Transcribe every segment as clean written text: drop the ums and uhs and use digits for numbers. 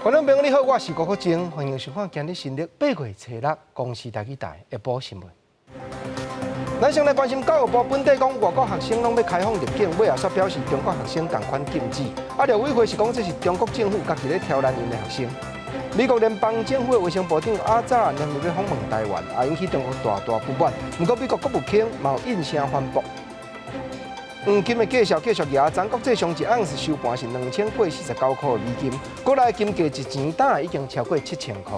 观众朋友你好，我是郭国正，欢迎收看今日新历8月初6公视台语台下晡新闻。咱先来关心教育部本地讲，外国学生拢要开放入境，尾后煞表示中国学生同款禁止。廖伟辉是讲这是中国政府家己咧挑难因的学生。美国联邦政府的卫生部长阿扎连日要访问台湾，引起中国大不满。不过美国国务卿嘛有应声反驳。黄金的介绍继续举，全国最上一盎司收盘是2849块美金，国内金价一钱打已经超过7000块。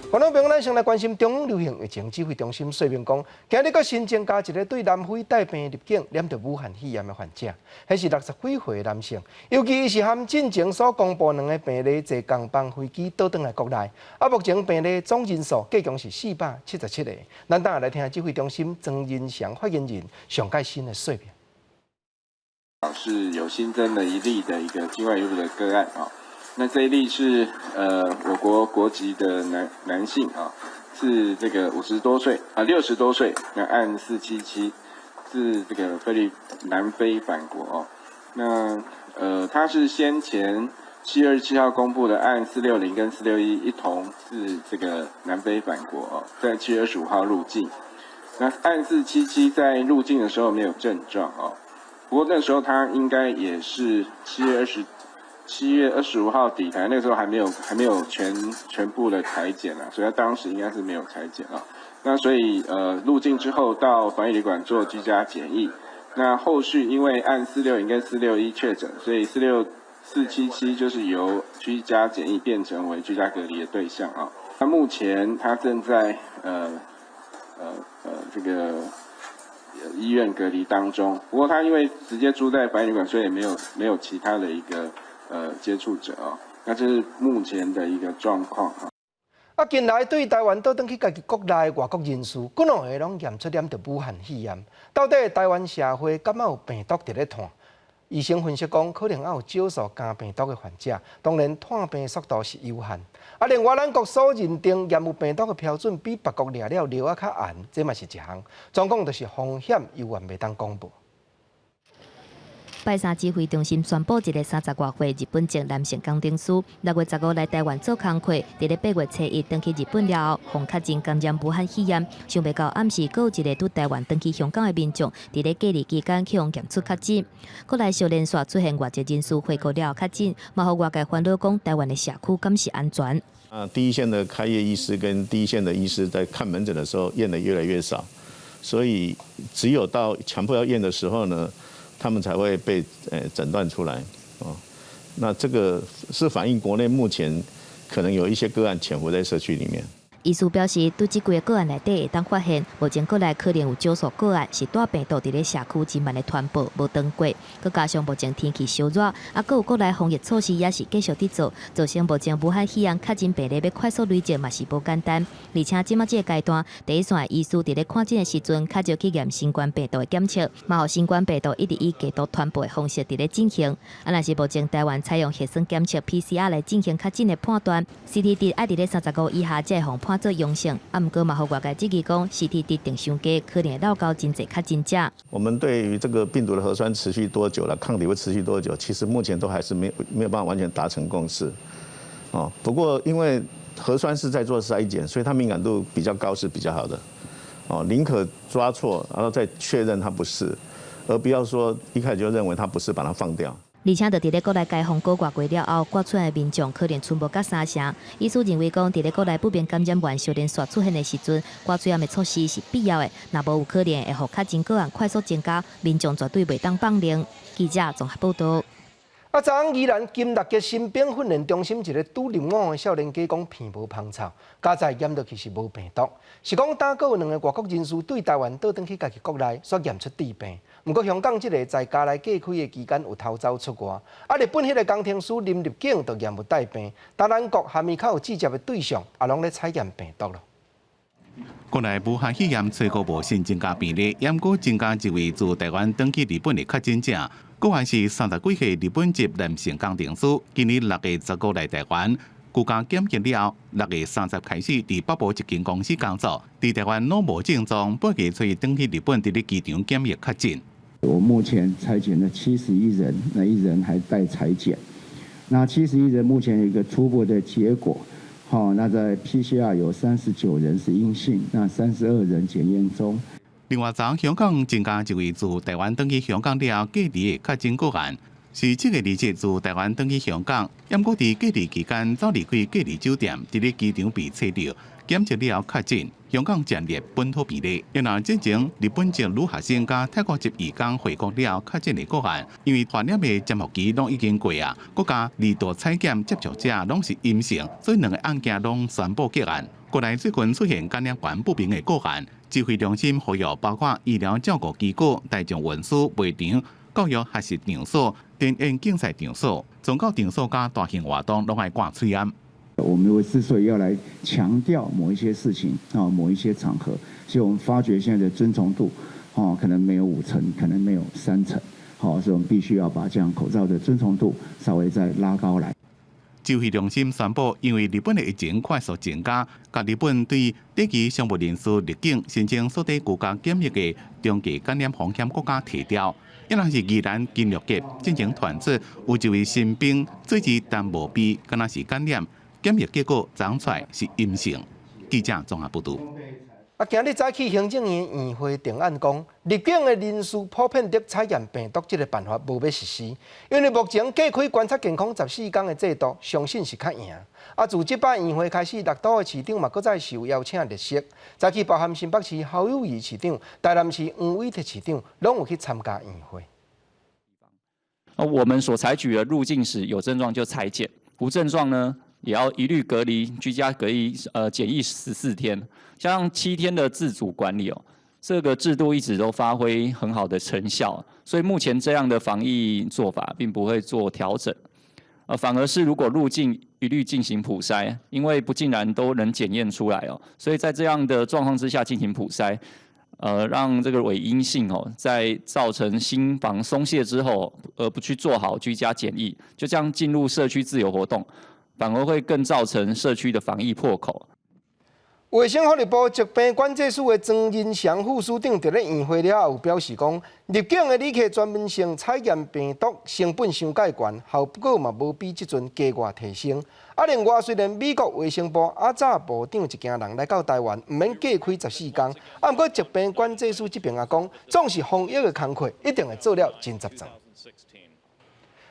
观众朋友，咱先来关心中央流行疫情指挥中心说明讲，今日阁新增加一个对南非带病入境染着武汉肺炎的患者，迄是60几岁的男性，尤其伊是和进前所公布2个病例坐同班飞机倒转来国内，目前病例总人数计共是477个。咱等下来听指挥中心曾仁祥发言人上届新的说明。是有新增了1例的一个境外移入的个案啊。那这一例是我国国籍的男性啊，是这个50多岁啊60多岁，那案477是这个南非返国哦。那他是先前7月27号公布的案460跟461一同是这个南非返国哦，在7月25号入境。那案477在入境的时候没有症状哦，不过那时候他应该也是7月25号抵台，那个时候还没有全部的采检啊，所以他当时应该是没有采检啊。那所以入境之后到防疫旅馆做居家检疫，那后续因为按460跟461确诊，所以477就是由居家检疫变成为居家隔离的对象啊。那目前他正在这个医院隔离当中，不过他因为直接住在防疫旅馆，所以也没有其他的一个接触者啊，那这是目前的一个状况啊。近来对台湾倒转去家己国内外国人士，各两个拢验出染着武汉肺炎。到底台湾社会敢有病毒伫咧传？医生分析讲，可能还有少数肝病毒的患者，当然探病速度是有限。另外咱国所认定验有病毒的标准比别国抓了料较严，这嘛是一项。总共就是风险犹原未当公布。拜三指挥中心宣布，一个30多岁日本籍男性工程师，6月15来台湾做工课，伫咧8月初1登去日本了后，互确诊感染武汉肺炎。想袂到暗时，阁有一个伫台湾登去香港的民众，伫咧隔离期间去互验出确诊。国内小连续出现外籍人士回国了后确诊，嘛互外界烦恼讲台湾的社区敢是安全？第一线的开业医师跟第一线的医师在看门诊的时候验的越来越少，所以只有到强迫要验的时候呢，他们才会被诊断出来哦。那这个是反映国内目前可能有一些个案潜伏在社区里面。医师表示，对这几个个案内底会当发现，目前国内可能有少数个案是带病毒伫咧社区真慢的传播，无断过。佮加上目前天气烧热，佮有国内防疫措施也是继续伫做，造成目前武汉肺炎确诊病例要快速累积嘛是无简单。而且即马这个阶段，第一线医师伫咧看诊的时阵，较少去验新冠病毒的检测，嘛互新冠病毒一直以病毒传播的方式伫咧进行。若是目前台湾采用核酸检测 PCR 来进行确诊的判断 ，CT 值爱伫咧35以下才会互判做阳性，毋过嘛，互外界质疑讲 CT 值定伤低，可能会闹到真侪确诊者。我们对于这个病毒的核酸持续多久了，抗体会持续多久，其实目前都还是没有办法完全达成共识。哦，不过因为核酸是在做筛检，所以它敏感度比较高是比较好的。哦，宁可抓错，然后再确认它不是，而不要说一开始就认为它不是，把它放掉。而且，就伫咧国内解封过过了后，刮出来的民众可能存无甲3成。医师认为讲，伫咧国内不便感染源小连续出现的时阵，刮出来的措施是必要的。若无有可能会互确诊个案快速增加，民众绝对袂当放任。记者综合报道。昨昏宜兰金六街新兵训练中心一个拄入伍的少年家讲鼻无芳臭，加在验落去是无病毒，是讲胆阁有2个外国人士对台湾倒转去家己国内所验出致病。不过香港这个在家内隔开的期间有偷走出外，日本迄个工程师临入境就验有带病，但咱国还没较有直接的对象，也拢咧采验病毒了。国内武汉肺炎初步无新增加病例，验过增加一位自台湾登去日本的确诊者。个案是30几岁日本籍男性工程师，今年6月15来台湾，居家检验了后，6月30开始伫北部一间公司工作，伫台湾拢无症状，8月初登去日本伫咧机场检疫确诊。我目前采检了71人，那1人还待采检。那71人目前有一个初步的结果，好，那在 PCR 有39人是阴性，那32人检验中。另外，昨香港增加一位自台湾登去香港了隔离的确诊个案，是7月20日自台湾登去香港，不过伫隔离期间走离开隔离酒店，伫咧机场被测到检测了确诊，香港暂列本土病例。然而，之前日本籍女学生甲泰国籍移工回国了确诊的个案，因为传染的潜伏期拢已经过啊，国家2度采检接触者拢是阴性，所以2个案件拢宣布结案。国内最近出现感染源不明的个案，指挥中心呼吁包括医疗照顾机构、大众运输、卖场、教育学习场所、电影竞赛场所、宗教场所加大型活动拢爱挂催安。我们之所以要来强调某一些事情啊，某一些场合，所以我们发觉现在的遵从度可能没有5成，可能没有3成，所以我们必须要把这样口罩的遵从度稍微再拉高来。指挥中心宣布，因为日本的疫情快速增加，甲日本对短期商务人士入境申请所得国家检疫的中期感染风险国家提调。一若是宜兰金融局进行团测，有一位新兵最迟但无比，敢若是感染，检疫结果长出来是阴性。记者综合报道。今日早起行政院议会定案讲，入境的人士普遍得采验病毒这个办法无要实施，因为目前隔开观察健康14天的制度，相信是较赢。自这摆议会开始，6都的市长嘛，搁再受邀请列席。早起包含新北市侯友宜市长、台南市黄伟哲市长，拢有去参加议会。我们所采取的入境时有症状就采检，无症状呢也要一律隔离，居家隔离检疫14天。像7天的自主管理这个制度一直都发挥很好的成效，所以目前这样的防疫做法并不会做调整，反而是如果入境一律进行普筛，因为不尽然都能检验出来所以在这样的状况之下进行普筛，让这个伪阴性在造成心防松懈之后，而不去做好居家检疫，就这样进入社区自由活动，反而会更造成社区的防疫破口。卫生福利部疾病管制署的庄仁祥副署长在咧议会了后表示讲，入境的旅客全面性采验病毒成本伤介悬，效果嘛无比即阵加外提升。另外，虽然美国卫生部早部长一行人来到台湾，唔免隔开14天，不过疾病管制署这边也讲，总是防疫的工作一定会做了真10层。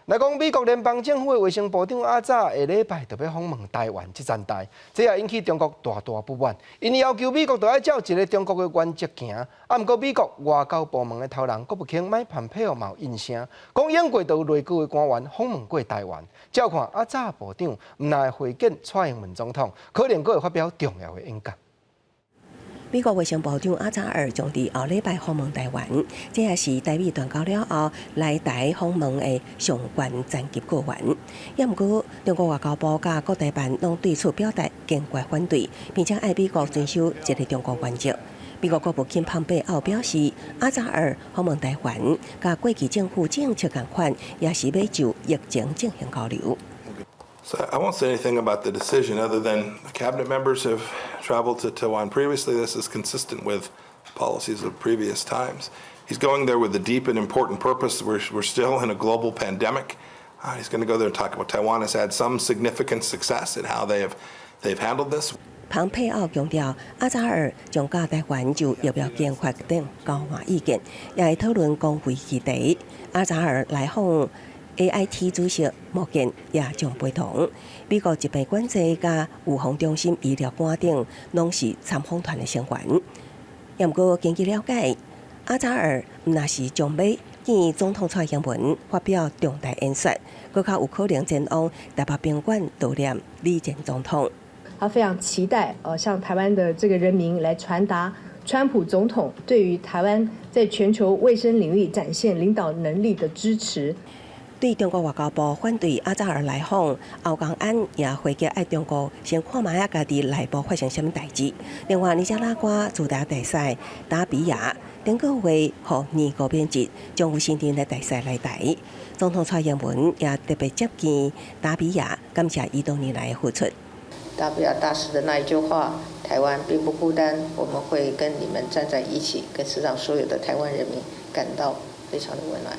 来讲，美国联邦政府的卫生部长早下礼拜就要访问台湾这站台，这也引起中国大不满，因要求美国就要照一个中国的原则行。不过美国外交部门的头人阁不肯买蓬佩奥嘛有应声，讲英国就有内阁的官员访问过台湾，照看早部长唔但会见蔡英文总统，可能阁会发表重要的演讲。美国卫生部长阿扎尔将伫后礼拜访问台湾，这也是台美断交了后来台访问的上悬层级个员。也毋过，中国外交部甲各台办拢对此表达坚决反对，并且爱美国遵守一个中国原则。美国国务卿蓬佩奥表示，阿扎尔访问台湾，甲过去政府政策共款，也是要就疫情进行交流。So I won't say anything about the decision other than the cabinet members have traveled to Taiwan previously. This is consistent with policies of previous times. He's going there with a deep and important purpose. We're still in a global pandemic. He's going to go there and talk about Taiwan has had some significant success in how they've handled this. 蓬佩奥强调，阿扎尔将甲台湾就疫苗研发等交换意见，也会讨论公费议题。阿扎尔来访。AIT 主席目前也将陪同。美国疾病管制甲预防中心医疗官等，拢是参访团的成员。也毋过，根据了解，阿扎尔若是将要见总统蔡英文发表重大演说，更较有可能前往台北宾馆悼念李前总统。他非常期待向台湾的这个人民来传达川普总统对于台湾在全球卫生领域展现领导能力的支持。对中国外交部反对阿扎尔来访，欧江安也回击爱中国先看卖家己内部发生什么代志。另外，尼加拉瓜主打大赛达比亚顶个月和尼国编辑将有新任的大赛来台。总统蔡英文也特别接见达比亚，感谢伊多年来的付出。达比亚大使的那一句话：“台湾并不孤单，我们会跟你们站在一起，跟世上所有的台湾人民感到非常的温暖。”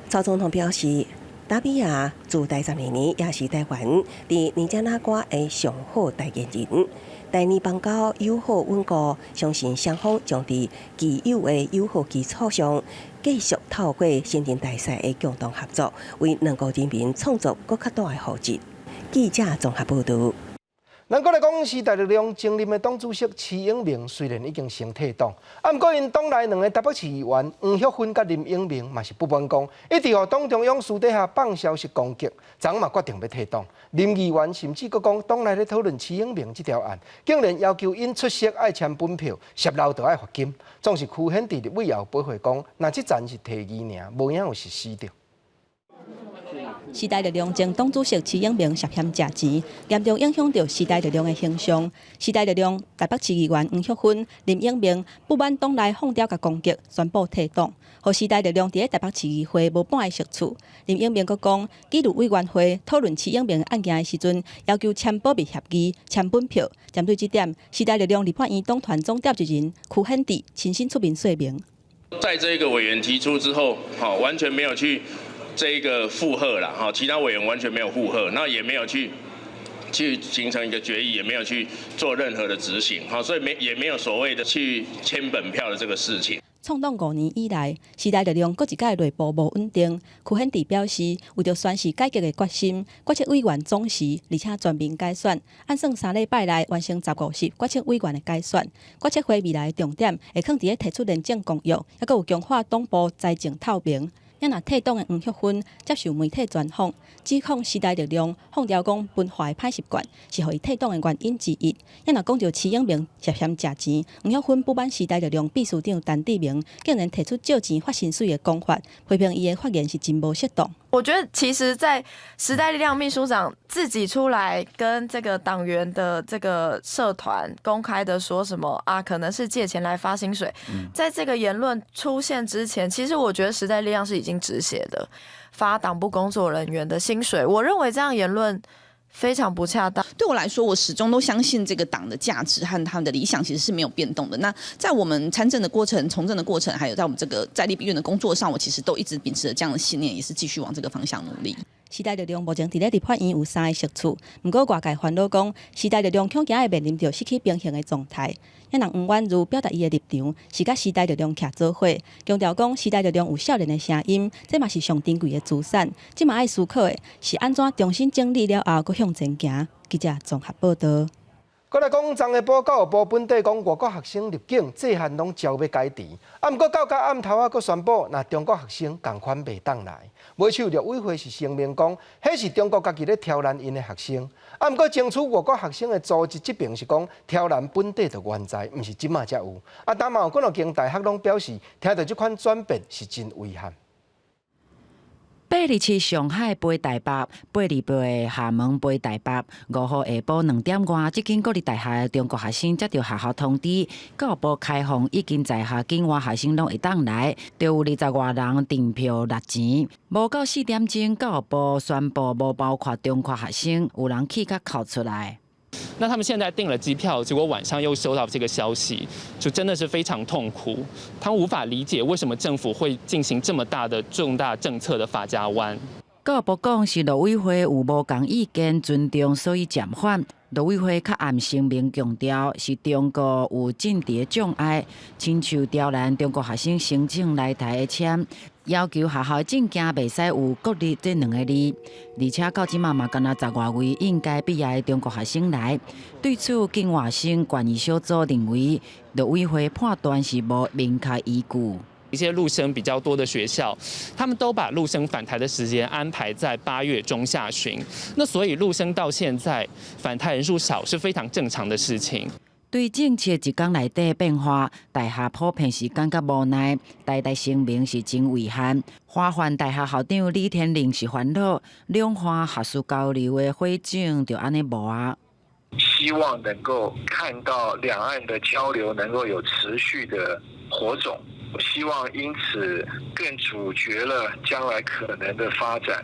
曹总统表示，达比亚自第12年也是台湾伫尼加拉瓜的上好代言人。第二邦交友好稳固，相信双方将伫既有的友好基础上，继续透过新陈代谢的共同合作，为两国人民创造更较大的福祉。记者综合报道。咱国来讲，时代力量前任的党主席徐永明虽然已经先退党，不过因党内两个台北市议员黄旭芬甲林永明嘛是不满讲，一直互党中央私底下放消息攻击，昨嘛决定要退党。林议员甚至佫讲，党内咧讨论徐永明这条案，竟然要求因出席爱签本票，10楼就爱罚金。总是区显地立委也有驳回讲，那这站是提议尔，无影有实施着。时代力量前党主席徐永明涉嫌食钱，严重影响到时代力量的形象。时代力量台北市议员黄旭芬、林永明不满党内放刁甲攻击，宣布退党。和时代力量伫台北市议会无半个食处。林永明佫讲，纪律委员会讨论徐永明案件的时阵，要求签保密协议、签本票。针对这点，时代力量立法院党团总召集人曲显地亲身出面说明。在这个委员提出之后，完全没有去。这一个附和啦，其他委员完全没有附和，那也没有去形成一个决议，也没有去做任何的执行，所以也没有所谓的去签本票的这个事情。创党5年以来，时代力量各一届内部无稳定。曲显地表示，为着宣示改革的决心，决策委员总时，而且全面改选，按算3礼拜内完成15席决策委员的改选。决策会未来的重点会放伫提出廉政公约，还佫有强化党部财政透明。也若退党的黄旭芬接受媒体专访，指控时代力量放掉讲分化的歹习惯，是互伊退党的原因之一。也若讲到徐永明涉嫌食钱，黄旭芬不满时代力量秘书长陈志明竟然提出借钱发薪水的讲法，批评伊的发言是真无适当。我觉得其实，在时代力量秘书长自己出来跟这个党员的这个社团公开的说什么啊，可能是借钱来发薪水，在这个言论出现之前，其实我觉得时代力量是已经止血的，发党部工作人员的薪水，我认为这样言论非常不恰当。对我来说，我始终都相信这个党的价值和他们的理想其实是没有变动的。那在我们参政的过程、从政的过程，还有在我们这个在立法院的工作上，我其实都一直秉持着这样的信念，也是继续往这个方向努力。时代力量目前伫咧立法院有3个席处，不过外界烦恼讲，时代力量恐惊会面临着失去平衡的状态。也让黄婉如表达伊的立场，是甲时代力量徛做伙，强调讲时代力量有少年的声音，这嘛是上珍贵的资产。即嘛爱思考的是安怎重新整理了后，搁向前行。记者综合报道。再来讲，昨下晡教育部本地讲外国学生入境这项拢招要改治，不过到暗头啊，佫宣布，若中国学生同款袂当来。买手陆委会是声明讲，迄是中国家己咧挑战因的学生。不过争取外国学生的组织这边是讲挑战本地的原在，毋是即马才有。但嘛有几间大学拢表示，听到这款转变是真遗憾。8日起上海飞台北，8日飞厦门飞台北。5号下晡2点外，即间国立大学的中国学生接到学校通知，教育部开放已经在校境外学生拢会当来，就有20外人订票拿钱。无到4点钟，教育部宣布无包括中国学生，有人气甲哭出来。那他们现在订了机票，结果晚上又收到这个消息，就真的是非常痛苦。他们无法理解为什么政府会进行这么大的重大政策的法家湾。教育部讲是陆委会有无共意见，尊重所以暂缓。陆委会较暗声明强调，是中国有政治的障碍，亲像刁难中国学生申请来台的签，要求学校证件袂使有国立这2个字，而且到即嘛敢若10外位应该毕业的中国学生来。对此，境外生权益小组认为，陆委会判断是无明确依据。一些陆生比较多的学校，他们都把陆生返台的时间安排在8月中下旬。那所以陆生到现在返台人数少是非常正常的事情。对政策一天内底变化，大学普遍是感觉无奈，大声明是真遗憾。花环大学校长李天玲是烦恼，两岸学术交流的会长就安尼无啊。希望能够看到两岸的交流能够有持续的火种。我希望因此更阻绝了将来可能的发展。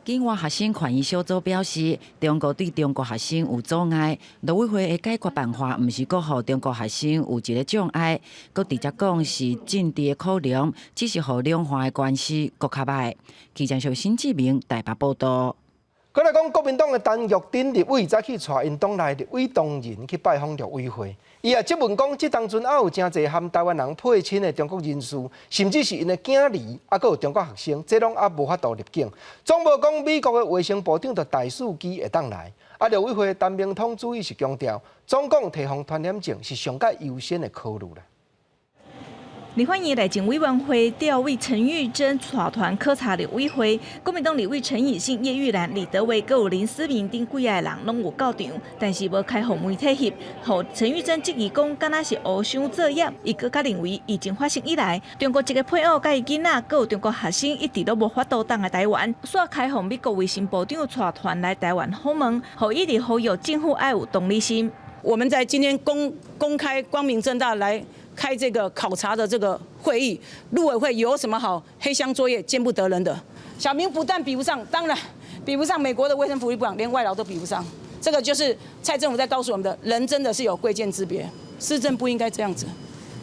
境外学生权益小组表示，中国对中国学生有阻碍，陆委会的解决办法，毋是搁互中国学生有一个障碍，搁直接讲是政治的考量，只是互两岸的关系搁较歹。记者新志明台北报道。佮来讲，国民党的陈玉珍立委早起带因党内立委同仁去拜访陆委会，伊也质问讲，即当阵还有真侪和台湾人配亲的中国人士，甚至是因的囝儿，还佫有中国学生，这拢还无法度入境。总无讲美国的卫生部长着大数据会当来。陆委会陈明通主意是强调，总共提防传染症是上界优先的考虑啦。立法院内政委员会调委陈玉珍带团考察立委会，国民党立委陈以信、叶玉兰、李德维，佮有林思明等几个人拢有到场，但是无开放媒体翕。互陈玉珍质疑讲，敢若是黑箱作业。伊更加认为，疫情发生以来，中国一个配偶甲伊囡仔，佮有中国学生一直都无法度登来台湾，煞开放美国卫生部长带团来台湾访问，互一直呼吁政府爱有同理心。我们在今天公开光明正大来开这个考察的这个会议，陆委会有什么好黑箱作业见不得人的？小明不但比不上，当然比不上美国的卫生福利部长，连外劳都比不上。这个就是蔡政府在告诉我们的，人真的是有贵贱之别，施政不应该这样子，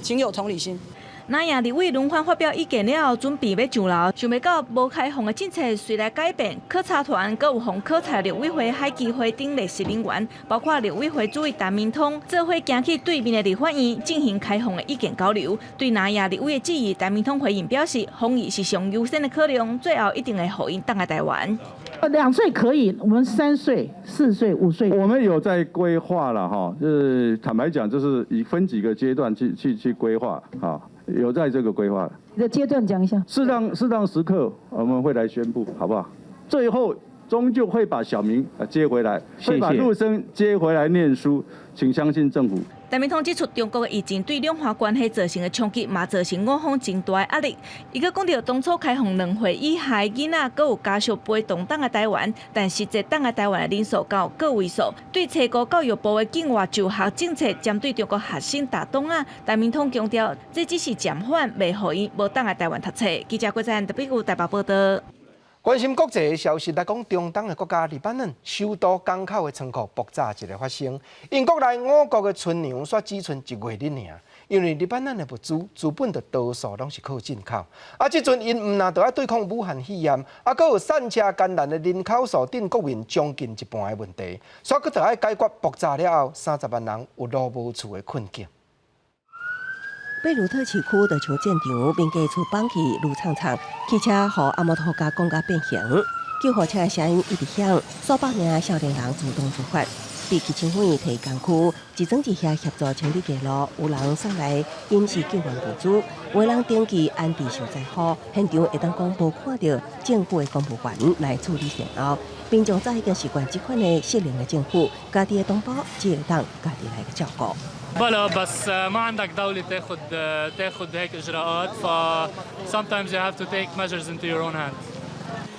请有同理心。那样立委轮番发表意见了后，准备要上楼，想袂到无开放的政策随来改变。考察团佮有互考察立委会海基会等历史人员，包括立委会主委陈明通，做伙行去对面的立法院进行开放的意见交流。对那样立委的质疑，陈明通回应表示，防疫是上优先的考量，最后一定会互因登来台湾。2岁可以，我们3岁、4岁、5岁，我们有在规划了哈，就是坦白讲，就是以分几个阶段去规划啊。有在这个规划，你的阶段讲一下。适当时刻我们会来宣布，好不好？最后终究会把小明接回来，会把陆生接回来念书，请相信政府。陈明通指出，中国的疫情对两岸关系造成的冲击，嘛造成我方真大的压力。伊佫讲到，当初开放2岁以下囡仔，佫有家属陪同登来台湾，但实际登来台湾的人数较个位数。对初高教育部的境外就学政策，针对中国学生打洞啊，陈明通强调，这只是暂缓，未互因无登来台湾读册。记者郭赞特别有台北报道。关心国际的消息来讲，中东的国家黎巴嫩首都港口的仓库爆炸一个发生，因国内5国的存粮煞只剩1月哩尔，因为黎巴嫩的物资本的多数拢是靠进口，即阵因唔但要对抗武汉肺炎，佫有散车感染的人口数顶国民将近一半的问题，所以佫要解决爆炸了后30万人有路无厝的困境。贝鲁特市区就像战场，民家厝绑起路长长，汽车予阿摩托加讲甲变形，救护车的声音一直响，数百名少年人自动出发。比起清远提工区，一整一下协助清理街路，有人送来临时救援物资，有人登记安置受灾户，现场会当讲无看到政府的公务员来处理善后，民众早已经习惯这款的适龄的政府，家己的同胞只会当家己来照顾。بلا بس ما عندك دولة تاخذ هيك إجراءات ف sometimes you have to take measures into your own hands.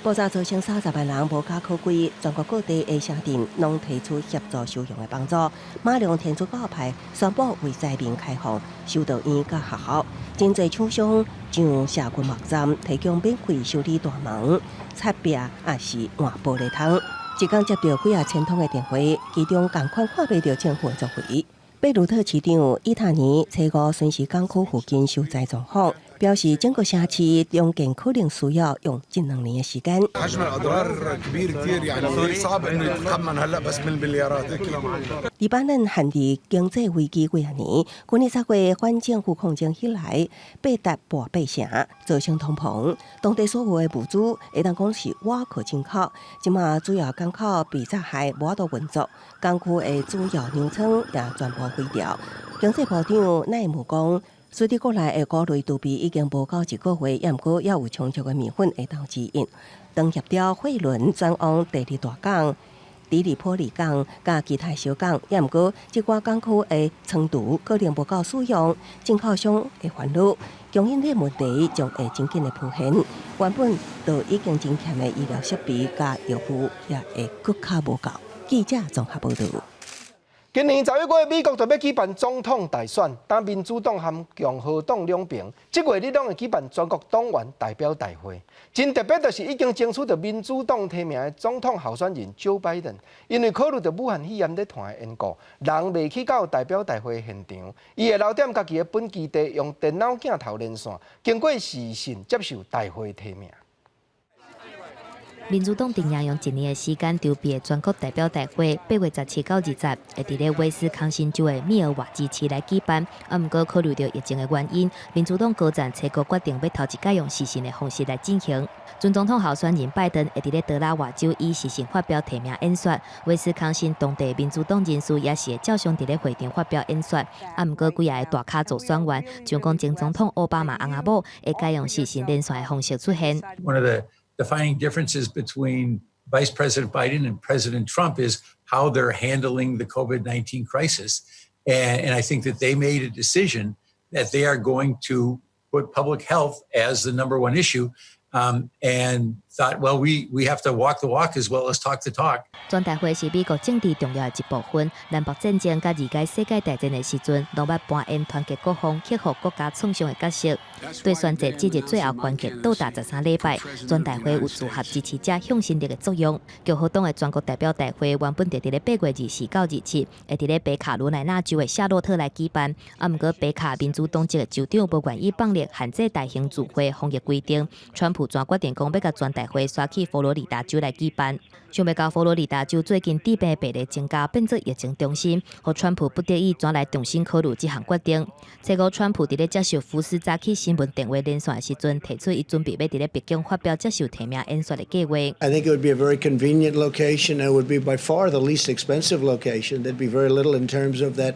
爆炸造成30万人无家可归，全国各地的城镇拢提出协助收容的帮助。马良天主教派宣布为灾民开放修道院甲学校，真侪厂商像社区网站提供免费修理大门、擦壁，也是换玻璃窗。一天接到几千通的电话，其中同款看袂到政府的作为。贝鲁特市长伊塔尼初5巡视港区附近受灾状况，表示整个城市中建可能需要用1、2年的时间。黎巴嫩陷入经济危机几啊年，去年10月反政府抗争起来，被达破8成，造成通膨。当地所有的物资会当讲是外口进口，即马主要港口被炸害，无法度运作，港区的主要粮仓也全部毁掉。经济部长奈姆讲，随着国内的谷类储备已经无够1个月，毋过也有充足的面粉会当支援。当协调货轮转往第2大港迪里波里港甲其他小港，也毋过即寡港区的仓储可能无够使用，进口商会烦恼，供应链问题将会真紧的浮现。原本就已经真欠的医疗设备甲药物也会更加无够。记者综合报道。今年11月，美國就要舉辦總統大選，當民主黨和共和黨兩邊，這月你攏會舉辦全國黨員代表大會。真特別就是已經爭取到民主黨提名的總統候選人Joe Biden，因為考慮到武漢肺炎在團的緣故，人未去到代表大會現場，伊會留點家己的本基地，用電腦鏡頭連線，經過視訊接受大會提名。民主黨定定用1年的時間籌備全國代表大會，8月17到20會佇咧威斯康辛州的密爾瓦基市來舉辦。毋過考慮到疫情的原因，民主黨高層初步決定要頭一屆用視訊的方式來進行。準總統候選人拜登會佇咧德拉瓦州以視訊發表提名演說，威斯康辛當地民主黨人士也是會照常佇咧會場發表演說。毋過幾個大咖做選員，像講前總統奧巴馬翁仔某會改用視訊連線的方式出現。Defining differences between Vice President Biden and President Trump is how they're handling the COVID-19 crisis. And I think that they made a decision that they are going to put public health as the number one issue, and thought, well, we have to walk the walk as well as talk the talk. 全大會是美國政治重要的一部分。南北戰爭甲2屆世界大戰的時陣，都捌搬演團結各方、克服國家創傷的角色。對選擇這日最後關鍵到達13禮拜，全大會有組合支持者向心力的作用。共和黨的全國代表大會原本佇咧8月24到27，會佇咧北卡羅來納州的夏洛特來舉辦。毋過北卡民主黨籍的州長無願意放棄限制大型聚會防疫規定，川普全決定講要甲全大會刷去佛羅里達州來舉辦。想要到佛羅里達州最近治病病例增加，變作疫情中心，互川普不得已轉來重新考慮這項決定。初五，川普佇咧接受福斯早起新聞電話連線的時陣，提出伊準備要佇咧北京發表接受提名演說的計劃。I think it would be a very convenient location. It would be by far the least expensive location. There'd be very little in terms of that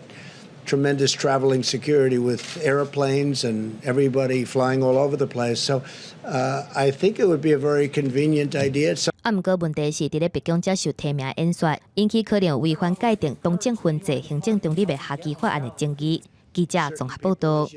tremendous traveling security with airplanes and everybody flying all over the place. So I think it would be a very convenient idea. 毋過問題是佇咧北京接受提名演說，引起可能有違反界定東證分際行政中立的夏季法案的爭議。記者綜合報道。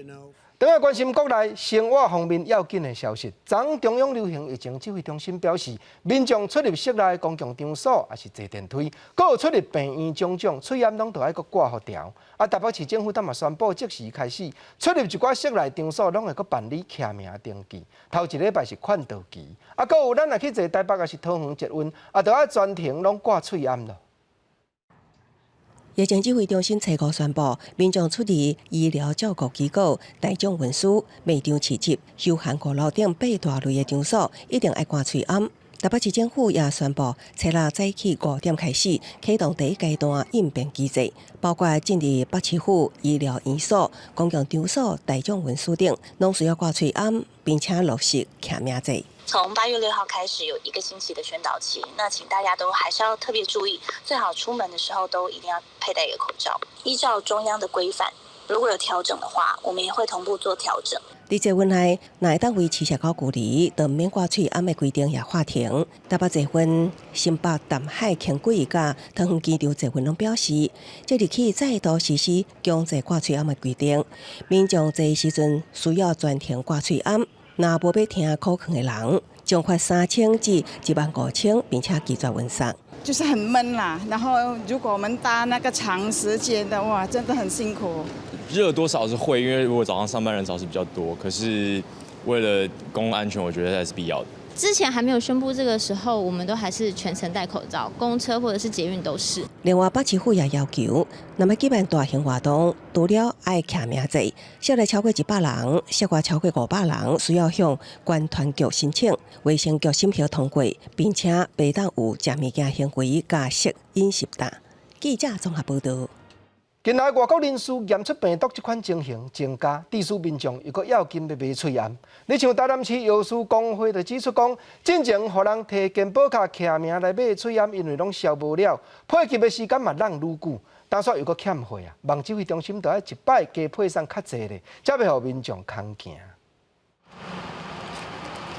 另外關心國內生活方面要緊的消息，昨中央流行疫情指揮中心表示，民眾出入室內公共場所也是坐電梯，閣有出入病院種種，喙炎攏都愛閣掛發條。台北市政府今嘛宣布，即時開始出入一寡室內場所，攏會閣辦理徛名登記。頭一禮拜是勸導期，閣有咱若去坐台北也是桃園捷運，都愛全程攏掛喙炎咯。疫情指揮中心初五宣布，民眾出入醫療照顧機構、大眾運輸、賣場市集、休閒娛樂等8大類的場所，一定愛掛喙炎。台北市政府也宣布，初六早起5點開始啟動第一階段應變機制，包括進入北市府醫療院所、公共場所、大眾運輸等，攏需要掛喙炎，並且落實徛名制。從8月6號開始有1個星期的宣導期，那請大家都還是要特別注意，最好出門的時候都一定要佩戴一個口罩。依照中央的規範，如果有調整的話，我們也會同步做調整。在這運內，若會當維持社交距離，就免掛喙炎的規定也劃停。台北捷運、新北淡海輕軌甲桃園機場捷運攏表示，即日起再度實施強制掛喙炎的規定，民眾坐時陣需要全程掛喙炎。若無要聽口勸的人，將罰3000至15000，並且拒絕運送。就是很悶啦，然後如果我們搭那個長時間的話，真的很辛苦。熱多少是會，因為如果早上上班人潮是比較多，可是為了公共安全，我覺得還是必要的。之前還沒有宣布這個時候，我們都還是全程戴口罩，公車或者是捷運都是。另外，北市府也要求，若要舉辦大型活動，除了愛徛名制，室內超過100人，室外超過500人，需要向關團局申請，衛生局審核通過，並且袂當有食物件行為加食飲食單。記者綜合報道。近來外國人士驗出病毒這款情形增加，致使民眾又閣要緊要買喙炎。你像台南市藥師公會就指出講，進前互人提健保卡徛名來買喙炎，因為攏消無了，配給的時間嘛讓愈久，當煞又閣欠貨啊。望指揮中心就要一擺加配送較濟咧，才袂互民眾空行。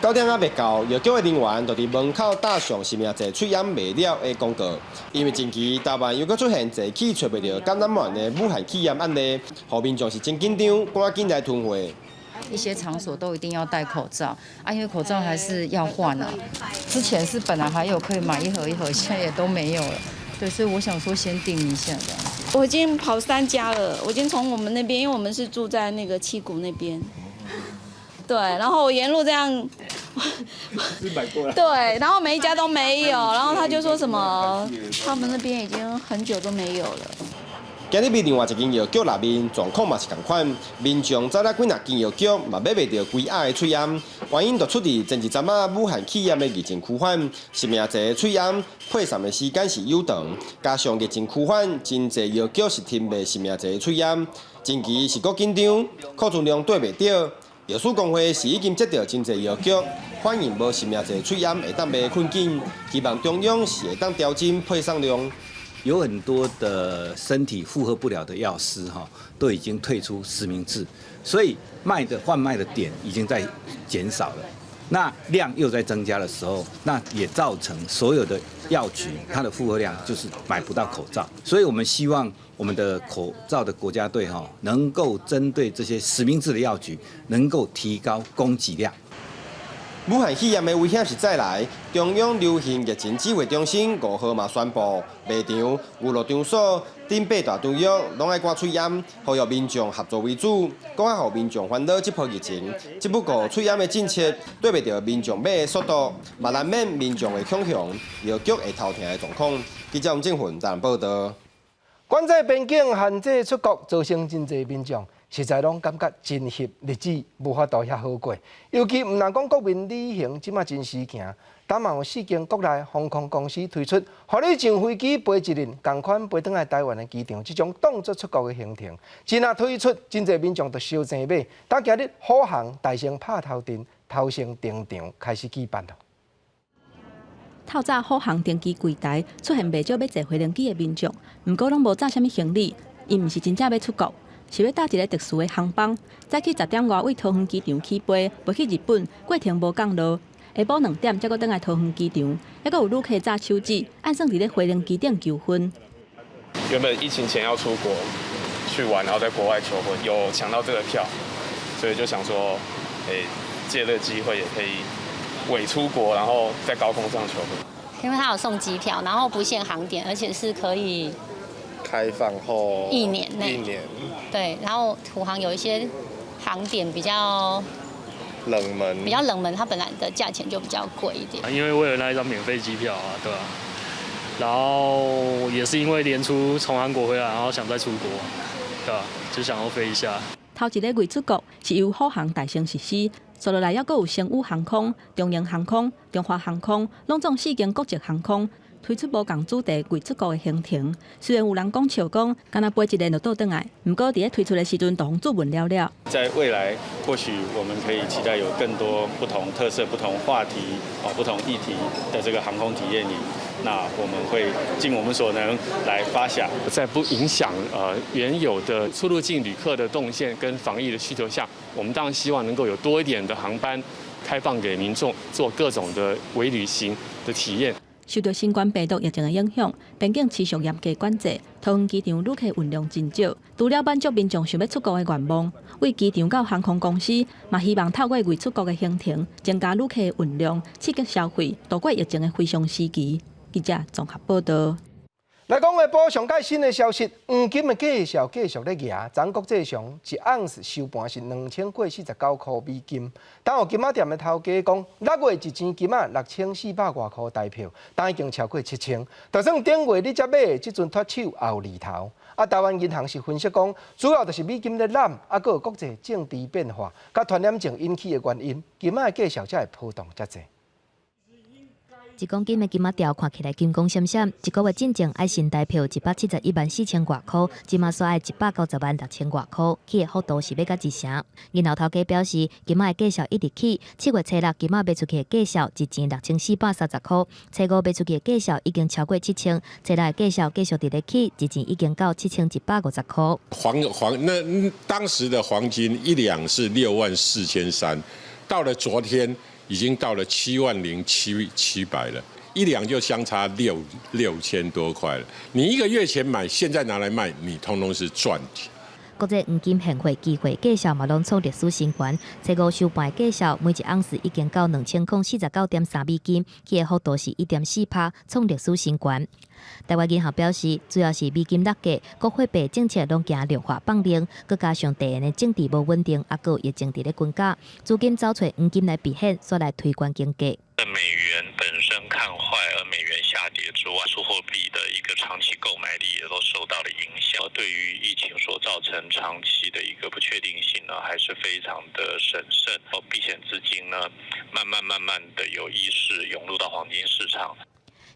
9點還未到，藥局的人員就佇門口打上是名坐喙炎未了的廣告，因為近期台灣又閣出現坐起找袂到感染源的武漢肺炎案例，互民眾是真緊張，趕緊來囤貨。一些場所都一定要戴口罩啊，因為口罩還是要換啊。之前是本來還有可以買一盒一盒，現在也都沒有了。對，所以我想說先訂一下這樣子。我已经跑3家了，我已经从我们那边，因为我们是住在那个七股那边，对，然后我沿路这样，是买过来，对，然后每一家都没有，然后他就说什么，他们那边已经很久都没有了。今日另外一间药局内面状况嘛是同款，民众走了几若间药局，嘛买袂到规鸭的喙烟，原因就出伫前一阵仔武汉肺炎的疫情趋缓，是命侪喙烟配送的时间是悠长，加上疫情趋缓，真侪药局是停卖是命侪喙烟，近期是搁紧张，库存量对袂到。药师工会是已经接到真侪药局，反映无是命侪喙烟会当卖困境，希望中央是会当调整配送量。有很多的身体负荷不了的药师都已经退出实名制，所以贩卖的点已经在减少了。那量又在增加的时候，那也造成所有的药局它的负荷量就是买不到口罩。所以我们希望我们的口罩的国家队能够针对这些实名制的药局，能够提高供给量。武汉肺炎的危险是再来，中央流行疫情指挥中心5号嘛宣布，卖场、娱乐场所、顶8大场所拢爱挂喙烟，呼吁民众合作为主，搁较互民众烦恼这波疫情。只不过喙烟的政策对袂到民众买的速度，嘛难免民众的恐慌，药局会头疼的状况。记者吴正훈台南报道。管制边境限制出国，造成真侪民众实在拢感觉真翕日子无法度遐好过。尤其毋但讲国民旅行，即马真时行，但嘛有4间国内航空公司推出，互你上飞机飞一日，同款飞转来台湾的机场，即种当作出国的行程，真若推出，真侪民众就烧钱买。但今日虎航大胜拍头阵，头先登场开始举办了。透早虎航登机柜台出现袂少要坐飞轮机的民众，毋过拢无载啥物行李，因毋是真正要出国，是要搭一个特殊的航班，早起10点外为桃园机场起飞，飞去日本，过程无降落，下晡2点才搁倒来桃园机场，还搁有旅客炸手指，按算伫咧飞轮机顶求婚。原本疫情前要出国去玩，然后在国外求婚，有抢到这个票，所以就想说，借这个机会也可以伪出国，然后在高空上求婚。因为他有送机票，然后不限航点，而且是可以开放后1年内。1年。对，然后虎航有一些航点比较冷门，它本来的价钱就比较贵一点。因为为了那一张免费机票啊，对吧？然后也是因为年初从韩国回来，然后想再出国，对吧？就想要飞一下。头一个月出国是由虎航大胜实施，接落来还佫有星宇航空、中营航空、中华航空，拢总4间国际航空推出无共主题月出国的行程。虽然有人讲笑讲，敢若飞一日就倒转来，不过伫咧推出的时阵，都注文了了。在未来，或许我们可以期待有更多不同特色、不同话题、不同议题的这个航空体验营。那我们会尽我们所能来发想，在不影响原有的出入境旅客的动线跟防疫的需求下，我们当然希望能够有多一点的航班开放给民众做各种的微旅行的体验。受到新冠病毒疫情的影响，边境持续严格管制，桃园机场旅客运量真少，除了满足民众想要出国的愿望，为机场到航空公司嘛希望透过月出国的行程，增加旅客的运量，刺激消费，度过疫情的非常时期。记者综合报道。来讲下晡上届新的消息，黄金的价销继续咧压，全国最上1盎司收盘是2049块美金。当有金仔店的头家讲，6月一钱金仔6400多块台票，但已经超过7000，就算顶月你才买，即阵脱手也有利头。台湾银行是分析讲，主要就是美金咧揽，佮有国际政治变化，甲传染症引起的原因，金仔的价销才会波动遮济。1公斤的金仔条看起来金光闪闪，一个月进前爱新台票1714000多块，即马煞爱1906000多块，起的幅度是要甲1成。银行头家表示，金仔的价销一直起，7月初6金仔卖出去的价销1钱6430块，初5卖出去的价销已经超过7000，初6的价销继续伫咧起，1钱已经到7150块。那当时的黄金1两是64730，到了昨天。已经到了70700了，1两就相差6000多块了。你1个月前买，现在拿来卖，你通通是赚钱。国际黄金现货期货价格嘛，拢创历史新高。初五收盘价格每一盎司已经到2049.3美金，起的幅度是1.4%，创历史新高。台湾银行表示，主要是美金落价，国货币政策拢行量化放量，佮加上地缘的政治无稳定，啊，佮疫情伫咧滚价，资金找找黄金来避险，所来推高经济。美元本身看坏，而美元下跌之外，出货币的一个长期购买力也都受到了影响。对于疫情所造成长期的一个不确定性呢，还是非常的审慎。避险资金呢，慢慢的有意识涌入到黄金市场。